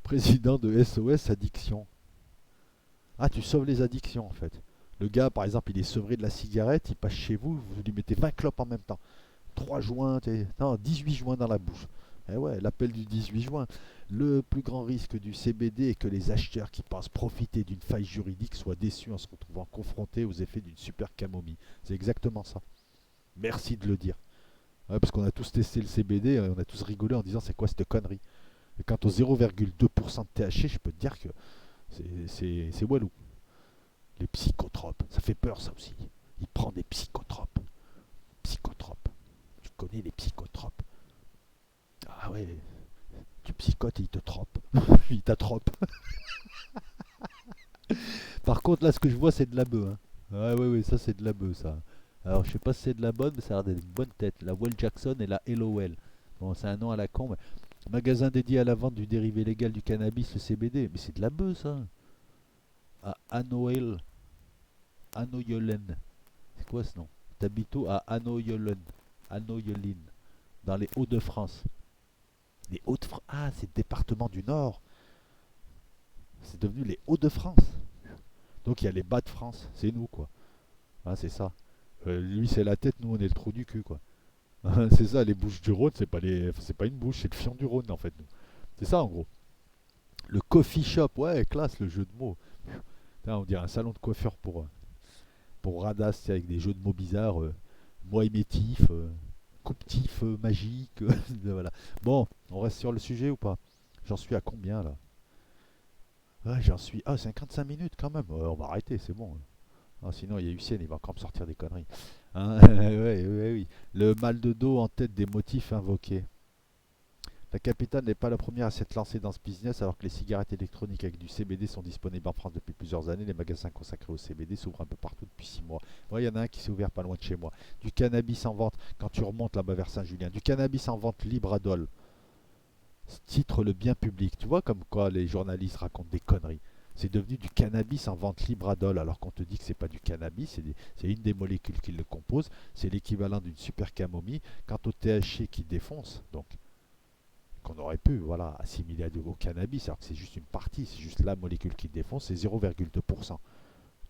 Président de SOS Addiction. Ah, tu sauves les addictions en fait. Le gars, par exemple, il est sevré de la cigarette, il passe chez vous, vous lui mettez 20 clopes en même temps. 3 joints, non, 18 joints dans la bouche. Eh ouais, l'appel du 18 juin. Le plus grand risque du CBD est que les acheteurs qui pensent profiter d'une faille juridique soient déçus en se retrouvant confrontés aux effets d'une super camomille. C'est exactement ça. Merci de le dire. Ouais, parce qu'on a tous testé le CBD, on a tous rigolé en disant c'est quoi cette connerie. Et quant au 0,2% de THC, je peux te dire que c'est Walou. Les psychotropes, ça fait peur ça aussi. Il prend des psychotropes. Psychotropes. Tu connais les psychotropes? Ah ouais, tu psychotes et il te trope. Il t'attrope. Par contre, là, ce que je vois, c'est de la bœuf. Hein. Ah ouais, ouais, ça, c'est de la bœuf, ça. Alors, je sais pas si c'est de la bonne, mais ça a l'air d'être une bonne tête. La Well Jackson et la LOL. Bon, c'est un nom à la con, mais... Magasin dédié à la vente du dérivé légal du cannabis, le CBD. Mais c'est de la bœuf, ça. À Anoyolen. C'est quoi ce nom? T'habites où? À Anoyolen. Anoyoline. Dans les Hauts-de-France. Les Hauts-de-France. Ah, c'est le département du Nord. C'est devenu les Hauts-de-France. Donc il y a les bas de France. C'est nous, quoi. Ah, c'est ça. Lui, c'est la tête, nous, on est le trou du cul, quoi. C'est ça, les Bouches du Rhône, c'est pas une bouche, c'est le fion du Rhône, en fait. Nous. C'est ça, en gros. Le coffee shop, ouais, classe, le jeu de mots. Putain, on dirait un salon de coiffeur pour Radas, avec des jeux de mots bizarres. Moi émettif, coupetif, magique. Voilà. Bon, on reste sur le sujet ou pas? J'en suis à combien, là? Ouais, j'en suis. Ah, 55 minutes quand même. Ouais, on va arrêter, c'est bon. Ah, sinon, il y a Hussein, il va encore me sortir des conneries. Hein. Ouais, ouais, oui. Le mal de dos en tête des motifs invoqués. La capitale n'est pas la première à s'être lancée dans ce business alors que les cigarettes électroniques avec du CBD sont disponibles en France depuis plusieurs années. Les magasins consacrés au CBD s'ouvrent un peu partout depuis 6 mois. Ouais, il y en a un qui s'est ouvert pas loin de chez moi. Du cannabis en vente, quand tu remontes là-bas vers Saint-Julien, du cannabis en vente libre à Dole. Titre le bien public. Tu vois comme quoi les journalistes racontent des conneries. C'est devenu du cannabis en vente libre à Dole alors qu'on te dit que c'est pas du cannabis, c'est une des molécules qui le compose, c'est l'équivalent d'une super camomille. Quant au THC qui défonce, donc qu'on aurait pu voilà, assimiler au cannabis, alors que c'est juste une partie, c'est juste la molécule qui défonce, c'est 0,2%.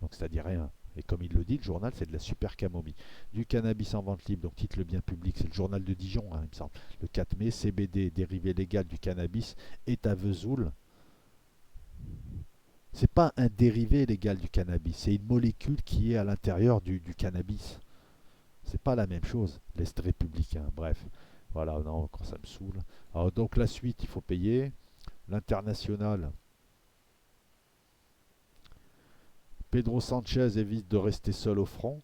Donc c'est-à-dire rien. Et comme il le dit, le journal, c'est de la super camomille. Du cannabis en vente libre, donc titre le bien public, c'est le journal de Dijon, hein, il me semble. Le 4 mai, CBD, dérivé légal du cannabis, est à Vesoul. C'est pas un dérivé légal du cannabis, c'est une molécule qui est à l'intérieur du cannabis. C'est pas la même chose, l'Est républicain. Bref, voilà, non, quand ça me saoule. Alors, donc la suite, il faut payer. L'international, Pedro Sanchez évite de rester seul au front.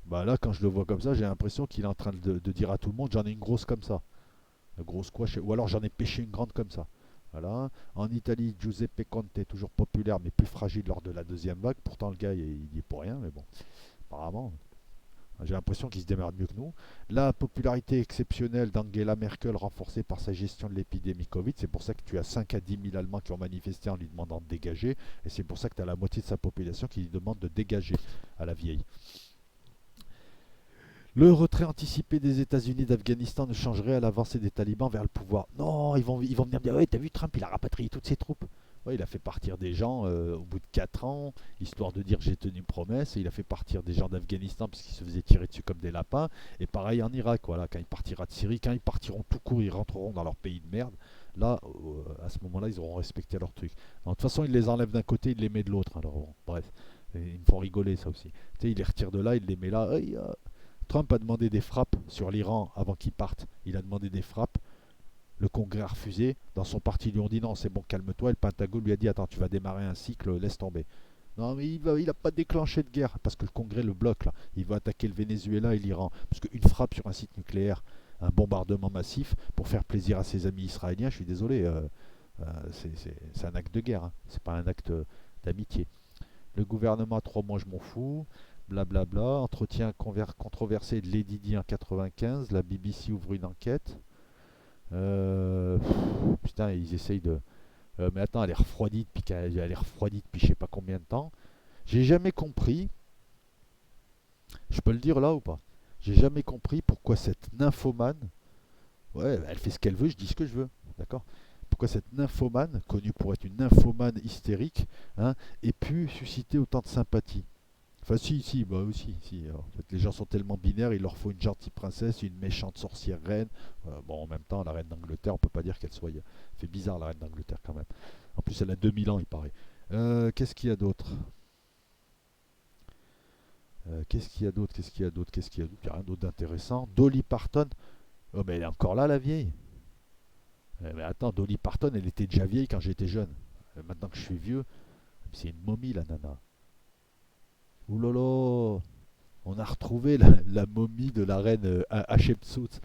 Bah là, quand je le vois comme ça, j'ai l'impression qu'il est en train de dire à tout le monde, j'en ai une grosse comme ça. Une grosse quoi, ou alors j'en ai pêché une grande comme ça. Voilà. En Italie, Giuseppe Conte, toujours populaire mais plus fragile lors de la deuxième vague. Pourtant, le gars, il y est pour rien, mais bon, apparemment. J'ai l'impression qu'il se démerde mieux que nous. La popularité exceptionnelle d'Angela Merkel renforcée par sa gestion de l'épidémie Covid, c'est pour ça que tu as 5 à 10 000 Allemands qui ont manifesté en lui demandant de dégager, et c'est pour ça que tu as la moitié de sa population qui lui demande de dégager à la vieille. Le retrait anticipé des États-Unis d'Afghanistan ne changerait à l'avancée des talibans vers le pouvoir. Non, ils vont venir me dire, ouais, t'as vu Trump, il a rapatrié toutes ses troupes. Ouais, il a fait partir des gens au bout de 4 ans, histoire de dire j'ai tenu promesse, et il a fait partir des gens d'Afghanistan parce qu'ils se faisaient tirer dessus comme des lapins, et pareil en Irak, voilà, quand il partira de Syrie, quand ils partiront tout court, ils rentreront dans leur pays de merde, là, à ce moment-là, ils auront respecté leur truc. De toute façon, il les enlève d'un côté, il les met de l'autre, alors bon, bref, et ils me font rigoler ça aussi. Tu sais, il les retire de là, il les met là, Trump a demandé des frappes sur l'Iran avant qu'il parte. Il a demandé des frappes. Le Congrès a refusé. Dans son parti, ils lui ont dit non, c'est bon, calme-toi. Et le Pentagone lui a dit attends, tu vas démarrer un cycle, laisse tomber. Non, mais il n'a pas déclenché de guerre parce que le Congrès le bloque là. Il va attaquer le Venezuela et l'Iran. Parce qu'une frappe sur un site nucléaire, un bombardement massif pour faire plaisir à ses amis israéliens, je suis désolé, c'est un acte de guerre. Hein. C'est pas un acte d'amitié. Le gouvernement a 3 mois, je m'en fous. Blablabla. Entretien controversé de Lady Di en 95. La BBC ouvre une enquête. Putain, ils essayent de. Mais attends, elle est refroidie depuis je sais pas combien de temps. J'ai jamais compris. Je peux le dire là ou pas? J'ai jamais compris pourquoi cette nymphomane. Ouais, elle fait ce qu'elle veut, je dis ce que je veux. D'accord? Pourquoi cette nymphomane, connue pour être une nymphomane hystérique, hein, ait pu susciter autant de sympathie. Enfin, si, si, bah aussi. Si. En fait, les gens sont tellement binaires, il leur faut une gentille princesse, une méchante sorcière reine. Bon, en même temps, la reine d'Angleterre, on peut pas dire qu'elle soit. Fait bizarre, la reine d'Angleterre, quand même. En plus, elle a 2000 ans, il paraît. Qu'est-ce qu'il y a d'autre? Qu'est-ce qu'il y a d'autre? Qu'est-ce qu'il y a d'autre? Qu'est-ce qu'il y a d'autre? Il n'y a rien d'autre d'intéressant. Dolly Parton. Oh, mais elle est encore là, la vieille. Mais attends, Dolly Parton, elle était déjà vieille quand j'étais jeune. Maintenant que je suis vieux, c'est une momie, la nana. Ouh là là, on a retrouvé la momie de la reine Hatshepsut.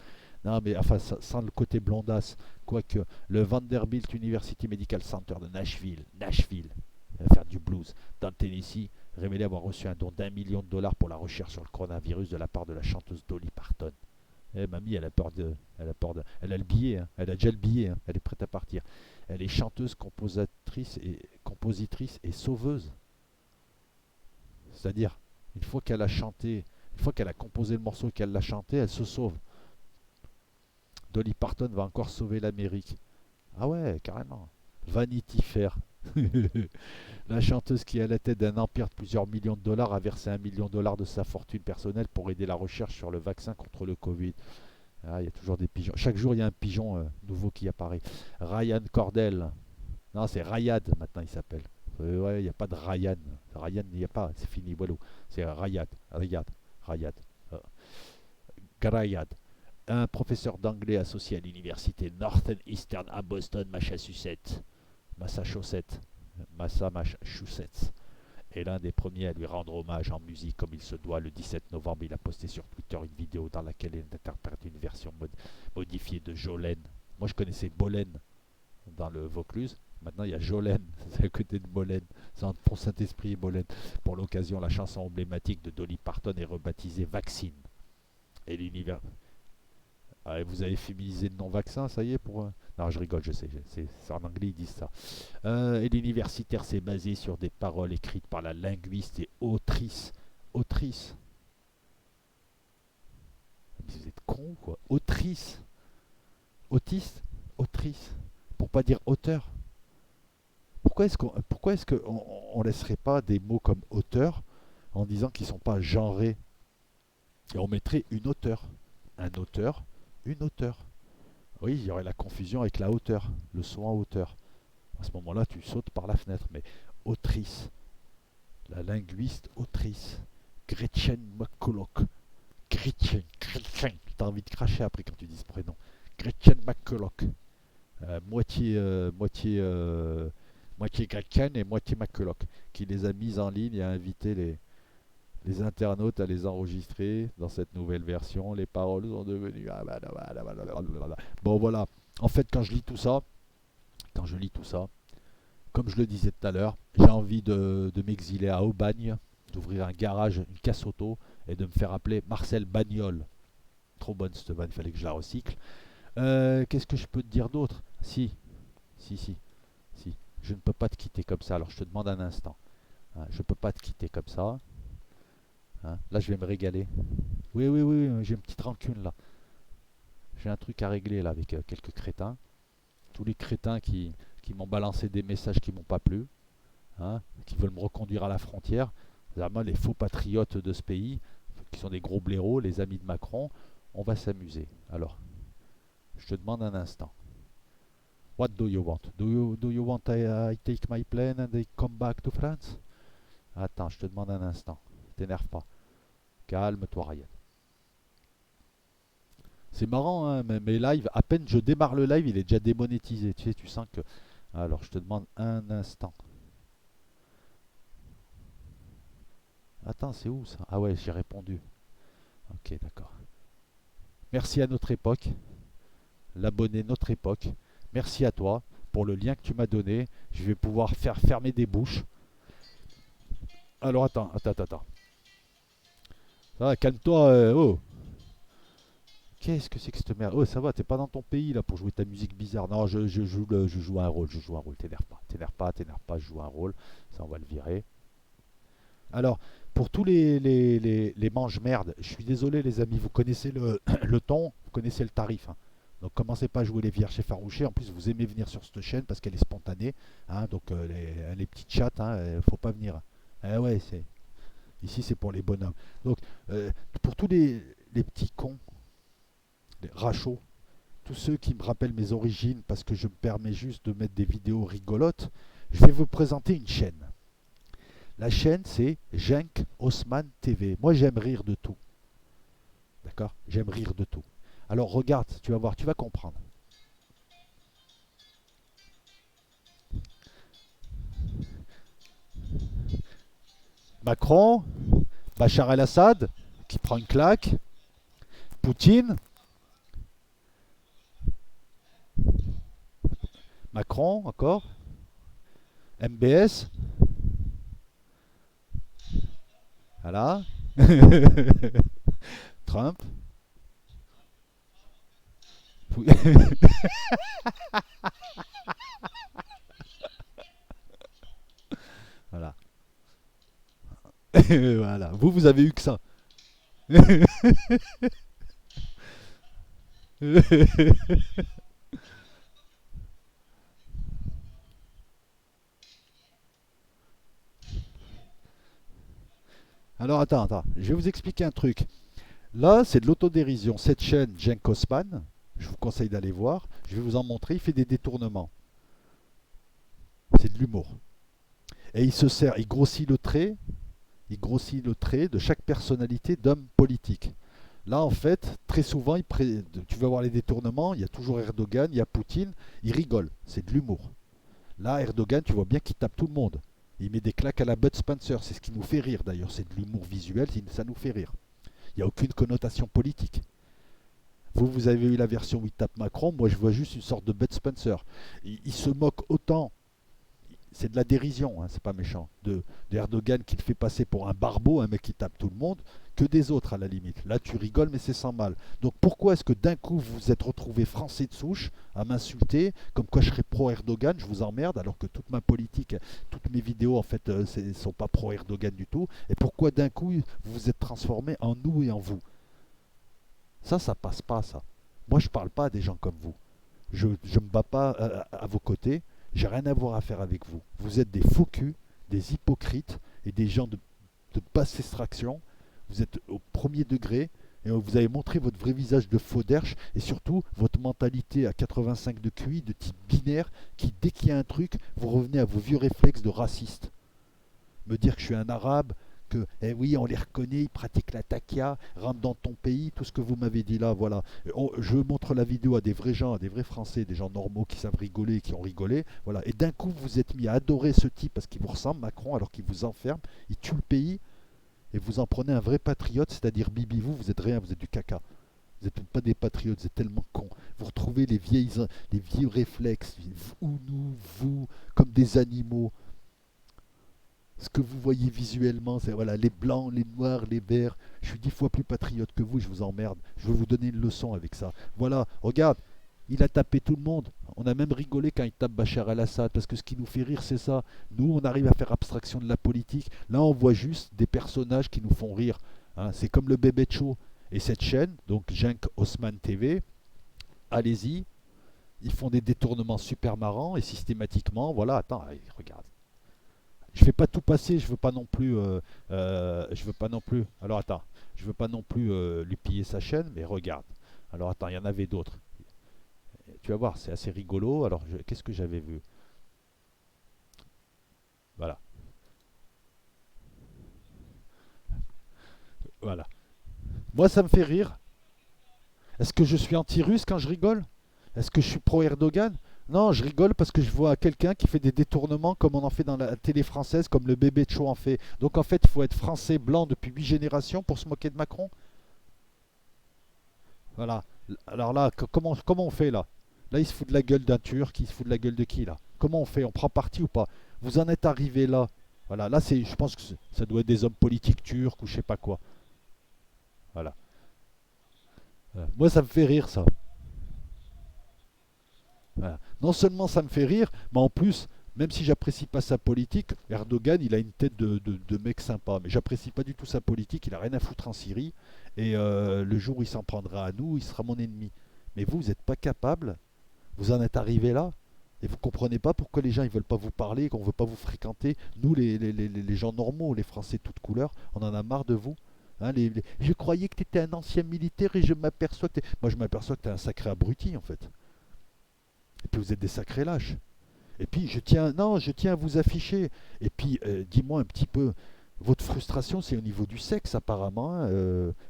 Non, mais enfin, sans le côté blondasse. Quoique, le Vanderbilt University Medical Center de Nashville, va faire du blues, dans le Tennessee, révélé avoir reçu un don d'1 million de dollars pour la recherche sur le coronavirus de la part de la chanteuse Dolly Parton. Eh, mamie, elle a le billet, hein. Elle a déjà le billet, hein. Elle est prête à partir. Elle est chanteuse, compositrice et sauveuse. C'est-à-dire, une fois qu'elle a chanté, une fois qu'elle a composé le morceau et qu'elle l'a chanté, elle se sauve. Dolly Parton va encore sauver l'Amérique. Ah ouais, carrément. Vanity Fair. La chanteuse qui est à la tête d'un empire de plusieurs millions de dollars a versé 1 million de dollars de sa fortune personnelle pour aider la recherche sur le vaccin contre le Covid. Ah, il y a toujours des pigeons. Chaque jour, il y a un pigeon nouveau qui apparaît. Ryan Cordell. Non, c'est Rayad maintenant, il s'appelle. Ouais, il n'y a pas de Ryan. Ryan, il n'y a pas. C'est fini, voilà. C'est Rayad. Rayad. Euh, Grayad. Un professeur d'anglais associé à l'université Northeastern à Boston, Massachusetts, Massachusetts, est l'un des premiers à lui rendre hommage en musique comme il se doit. Le 17 novembre, il a posté sur Twitter une vidéo dans laquelle il interprète une version modifiée de Jolene. Moi, je connaissais Bolène dans le Vaucluse. Maintenant, il y a Jolene, c'est à côté de Bolène. C'est entre Pont Saint-Esprit et Bolène. Pour l'occasion, la chanson emblématique de Dolly Parton est rebaptisée Vaccine. Et l'univers. Ah, vous avez féminisé le non-vaccin, ça y est pour. Non, je rigole, je sais. C'est en anglais, ils disent ça. Et l'universitaire s'est basé sur des paroles écrites par la linguiste et autrice. Autrice. Mais vous êtes con, quoi. Autrice. Autiste. Autrice. Pour pas dire auteur. Pourquoi est-ce qu'on laisserait pas des mots comme auteur en disant qu'ils sont pas genrés et on mettrait une auteur, un auteur, une auteur. Oui, il y aurait la confusion avec la hauteur, le son en hauteur. À ce moment-là, tu sautes par la fenêtre. Mais autrice, la linguiste autrice, Gretchen McCulloch. Gretchen. T'as envie de cracher après quand tu dis ce prénom. Gretchen McCulloch. Moitié Gretchen et moitié McCulloch, qui les a mises en ligne et a invité les internautes à les enregistrer dans cette nouvelle version. Les paroles sont devenues. Bon, voilà. En fait, quand je lis tout ça, comme je le disais tout à l'heure, j'ai envie de m'exiler à Aubagne, d'ouvrir un garage, une casse auto et de me faire appeler Marcel Bagnol. Trop bonne cette vanne, il fallait que je la recycle. Qu'est-ce que je peux te dire d'autre? Si. Je ne peux pas te quitter comme ça, alors je te demande un instant. Hein, je ne peux pas te quitter comme ça. Hein, là, je vais me régaler. Oui, j'ai une petite rancune là. J'ai un truc à régler là avec quelques crétins. Tous les crétins qui m'ont balancé des messages qui m'ont pas plu, hein, qui veulent me reconduire à la frontière. Vraiment, les faux patriotes de ce pays, qui sont des gros blaireaux, les amis de Macron, on va s'amuser. Alors, je te demande un instant. What do you want? Do you want I take my plane and I come back to France? Attends, je te demande un instant. T'énerve pas. Calme-toi, Ryan. C'est marrant, hein, mes lives, à peine je démarre le live, il est déjà démonétisé. Tu sais, tu sens que. Alors, je te demande un instant. Attends, c'est où ça? Ah ouais, j'ai répondu. Ok, d'accord. Merci à notre époque, l'abonné Notre Époque. Merci à toi pour le lien que tu m'as donné. Je vais pouvoir faire fermer des bouches. Alors, attends. Ça va, calme-toi. Oh, qu'est-ce que c'est que cette merde? Oh, ça va, t'es pas dans ton pays là pour jouer ta musique bizarre. Non, je joue un rôle, t'énerve pas, je joue un rôle. Ça, on va le virer. Alors, pour tous les mange-merdes, je suis désolé les amis, vous connaissez le ton, vous connaissez le tarif. Hein. Donc commencez pas à jouer les vierges effarouchées. En plus, vous aimez venir sur cette chaîne parce qu'elle est spontanée. Hein. Donc les petites chattes, hein, faut pas venir. Ouais, ici c'est pour les bonhommes. Donc pour tous les petits cons, les rachos, tous ceux qui me rappellent mes origines parce que je me permets juste de mettre des vidéos rigolotes, je vais vous présenter une chaîne. La chaîne, c'est Cenk Osman TV. Moi, j'aime rire de tout. D'accord? J'aime rire de tout. Alors, regarde, tu vas voir, tu vas comprendre. Macron, Bachar el-Assad, qui prend une claque, Poutine, Macron, encore, MBS, voilà, Trump, voilà. Voilà. Vous avez eu que ça. Alors attends, je vais vous expliquer un truc. Là, c'est de l'autodérision. Cette chaîne, Cenk Osman, je vous conseille d'aller voir. Je vais vous en montrer. Il fait des détournements. C'est de l'humour. Et il se sert, il grossit le trait de chaque personnalité d'homme politique. Là, en fait, très souvent, tu vas voir les détournements, il y a toujours Erdogan, il y a Poutine, il rigole, c'est de l'humour. Là, Erdogan, tu vois bien qu'il tape tout le monde. Il met des claques à la Bud Spencer, c'est ce qui nous fait rire d'ailleurs, c'est de l'humour visuel, ça nous fait rire. Il n'y a aucune connotation politique. Vous avez eu la version où il tape Macron, moi je vois juste une sorte de Bud Spencer. Il se moque autant, c'est de la dérision, hein, c'est pas méchant, de Erdogan qui le fait passer pour un barbeau, un mec qui tape tout le monde, que des autres à la limite. Là tu rigoles mais c'est sans mal. Donc pourquoi est-ce que d'un coup vous vous êtes retrouvé français de souche à m'insulter, comme quoi je serais pro-Erdogan, je vous emmerde, alors que toute ma politique, toutes mes vidéos en fait ne sont pas pro-Erdogan du tout. Et pourquoi d'un coup vous vous êtes transformé en nous et en vous? Ça passe pas ça. Moi je parle pas à des gens comme vous. Je ne me bats pas à vos côtés. J'ai rien à voir à faire avec vous. Vous êtes des faux culs, des hypocrites et des gens de basse extraction. Vous êtes au premier degré et vous avez montré votre vrai visage de faux derche et surtout votre mentalité à 85 de QI de type binaire qui, dès qu'il y a un truc, vous revenez à vos vieux réflexes de raciste. Me dire que je suis un arabe, que, eh oui, on les reconnaît, ils pratiquent la takia, rentre dans ton pays, tout ce que vous m'avez dit là, voilà. Je montre la vidéo à des vrais gens, à des vrais Français, des gens normaux qui savent rigoler, qui ont rigolé, voilà. Et d'un coup, vous êtes mis à adorer ce type parce qu'il vous ressemble, Macron, alors qu'il vous enferme, il tue le pays, et vous en prenez un vrai patriote, c'est-à-dire Bibi, vous êtes rien, vous êtes du caca. Vous n'êtes pas des patriotes, vous êtes tellement cons. Vous retrouvez les vieux réflexes, vous, nous, vous, comme des animaux. Ce que vous voyez visuellement, c'est voilà, les blancs, les noirs, les verts. Je suis 10 fois plus patriote que vous, je vous emmerde. Je vais vous donner une leçon avec ça. Voilà, regarde, il a tapé tout le monde. On a même rigolé quand il tape Bachar el-Assad, parce que ce qui nous fait rire, c'est ça. Nous, on arrive à faire abstraction de la politique. Là, on voit juste des personnages qui nous font rire. Hein, c'est comme le bébé de show. Et cette chaîne, donc Cenk Osman TV, allez-y. Ils font des détournements super marrants et systématiquement, voilà, attends, allez, regarde. Je vais pas tout passer, je veux pas non plus, je veux pas non plus. Alors attends, je veux pas non plus lui piller sa chaîne, mais regarde. Alors attends, il y en avait d'autres. Tu vas voir, c'est assez rigolo. Alors qu'est-ce que j'avais vu? Voilà, voilà. Moi, ça me fait rire. Est-ce que je suis anti-russe quand je rigole? Est-ce que je suis pro-Erdogan? Non, je rigole parce que je vois quelqu'un qui fait des détournements comme on en fait dans la télé française, comme le bébé de show en fait. Donc en fait, il faut être français blanc depuis 8 générations pour se moquer de Macron. Voilà. Alors là, comment on fait là? Là, il se fout de la gueule d'un Turc, il se fout de la gueule de qui là? Comment on fait? On prend parti ou pas? Vous en êtes arrivé là. Voilà, là, je pense que ça doit être des hommes politiques turcs ou je sais pas quoi. Voilà. Moi, ça me fait rire ça. Voilà. Non seulement ça me fait rire, mais en plus, même si j'apprécie pas sa politique, Erdogan, il a une tête de mec sympa. Mais j'apprécie pas du tout sa politique, il a rien à foutre en Syrie. Et le jour où il s'en prendra à nous, il sera mon ennemi. Mais vous n'êtes pas capable, vous en êtes arrivé là, et vous comprenez pas pourquoi les gens ils veulent pas vous parler, qu'on veut pas vous fréquenter. Nous, les gens normaux, les Français de toutes couleurs, on en a marre de vous. Hein, je croyais que tu étais un ancien militaire et je m'aperçois que Moi, je m'aperçois que tu es un sacré abruti, en fait. Et puis vous êtes des sacrés lâches. Et puis je tiens, non, je tiens à vous afficher. Et puis dis-moi un petit peu, votre frustration, c'est au niveau du sexe apparemment, hein,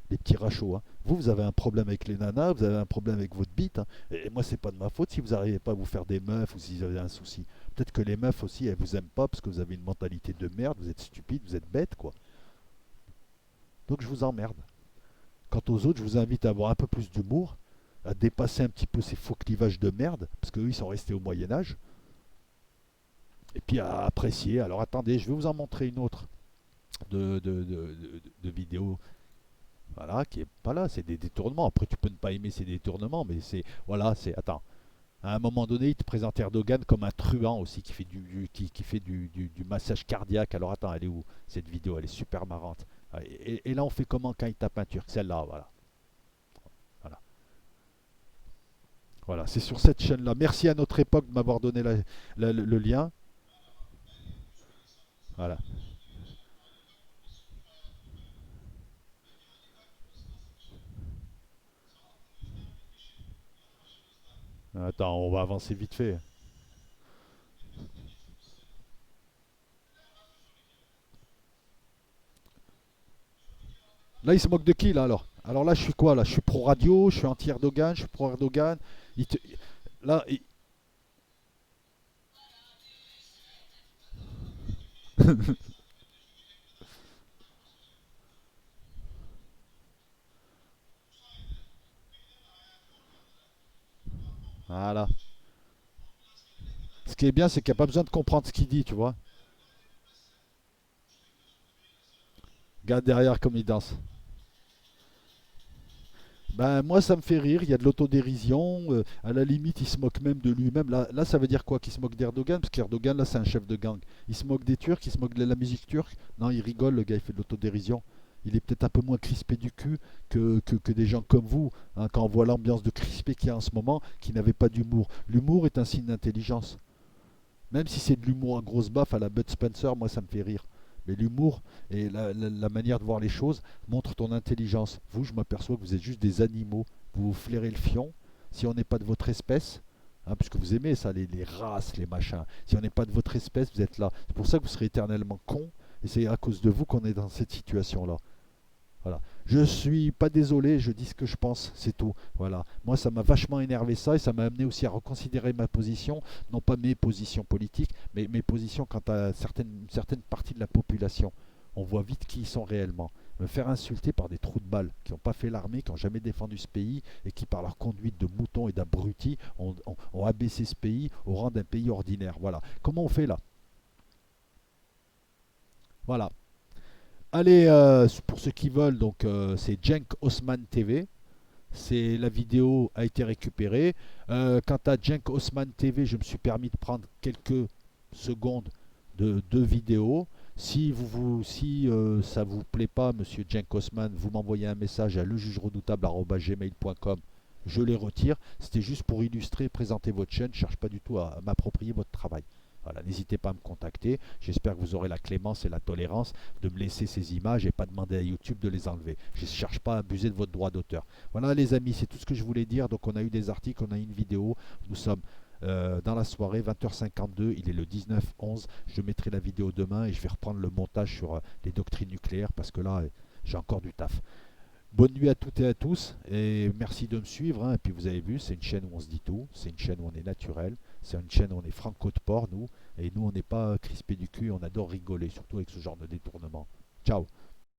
les petits rachos, hein. Vous avez un problème avec les nanas, vous avez un problème avec votre bite, hein. Et moi, c'est pas de ma faute si vous n'arrivez pas à vous faire des meufs ou si vous avez un souci. Peut-être que les meufs aussi, elles vous aiment pas parce que vous avez une mentalité de merde, vous êtes stupide, vous êtes bête, quoi. Donc je vous emmerde. Quant aux autres, je vous invite à avoir un peu plus d'humour, à dépasser un petit peu ces faux clivages de merde, parce qu'eux, ils sont restés au Moyen Âge, et puis à apprécier. Alors attendez, je vais vous en montrer une autre de vidéo. Voilà, qui est pas là, c'est des détournements. Après, tu peux ne pas aimer ces détournements, mais c'est. Voilà, c'est. Attends. À un moment donné, il te présente Erdogan comme un truand aussi, qui fait qui fait du massage cardiaque. Alors attends, elle est où cette vidéo? Elle est super marrante. Et là, on fait comment quand il tape un turc? Celle-là, voilà. Voilà, voilà. C'est sur cette chaîne-là. Merci à notre époque de m'avoir donné le lien. Voilà. Attends, on va avancer vite fait. Là, il se moque de qui, là, alors? Alors là, je suis quoi, là? Je suis pro-radio, je suis anti-Erdogan, je suis pro-Erdogan. Il te- Là, voilà. Ce qui est bien, c'est qu'il n'y a pas besoin de comprendre ce qu'il dit, tu vois. Regarde derrière comme il danse. Ben, moi, ça me fait rire. Il y a de l'autodérision. À la limite, il se moque même de lui-même. Là, ça veut dire quoi? Qu'il se moque d'Erdogan? Parce qu'Erdogan, là, c'est un chef de gang. Il se moque des Turcs, il se moque de la musique turque. Non, il rigole, le gars, il fait de l'autodérision. Il est peut-être un peu moins crispé du cul que des gens comme vous, hein, quand on voit l'ambiance de crispé qu'il y a en ce moment, qui n'avait pas d'humour. L'humour est un signe d'intelligence. Même si c'est de l'humour à grosse baffe à la Bud Spencer, moi, ça me fait rire. Mais l'humour et la manière de voir les choses montre ton intelligence. Vous, je m'aperçois que vous êtes juste des animaux. Vous vous flairez le fion. Si on n'est pas de votre espèce, hein, puisque vous aimez ça, les races, les machins. Si on n'est pas de votre espèce, vous êtes là. C'est pour ça que vous serez éternellement con. Et c'est à cause de vous qu'on est dans cette situation-là. Voilà. Je suis pas désolé, je dis ce que je pense, c'est tout. Voilà. Moi, ça m'a vachement énervé ça et ça m'a amené aussi à reconsidérer ma position, non pas mes positions politiques, mais mes positions quant à certaines parties de la population. On voit vite qui ils sont réellement. Me faire insulter par des trous de balles qui n'ont pas fait l'armée, qui n'ont jamais défendu ce pays et qui, par leur conduite de moutons et d'abrutis, ont abaissé ce pays au rang d'un pays ordinaire. Voilà. Comment on fait là? Voilà. Allez, pour ceux qui veulent, donc c'est Cenk Osman TV. C'est la vidéo a été récupérée. Quant à Cenk Osman TV, je me suis permis de prendre quelques secondes de vidéo. Si ça vous plaît pas, Monsieur Cenk Osman, vous m'envoyez un message à lejugeredoutable@gmail.com. Je les retire. C'était juste pour illustrer, présenter votre chaîne. Je ne cherche pas du tout à m'approprier votre travail. Voilà, n'hésitez pas à me contacter. J'espère que vous aurez la clémence et la tolérance de me laisser ces images et pas demander à YouTube de les enlever. Je ne cherche pas à abuser de votre droit d'auteur. Voilà les amis, c'est tout ce que je voulais dire. Donc on a eu des articles, on a eu une vidéo. Nous sommes dans la soirée, 20h52, il est le 19-11. Je mettrai la vidéo demain et je vais reprendre le montage sur les doctrines nucléaires parce que là, j'ai encore du taf. Bonne nuit à toutes et à tous et merci de me suivre, hein. Et puis vous avez vu, c'est une chaîne où on se dit tout, c'est une chaîne où on est naturel, c'est une chaîne où on est franco de port, nous, et nous on n'est pas crispé du cul, on adore rigoler, surtout avec ce genre de détournement. Ciao.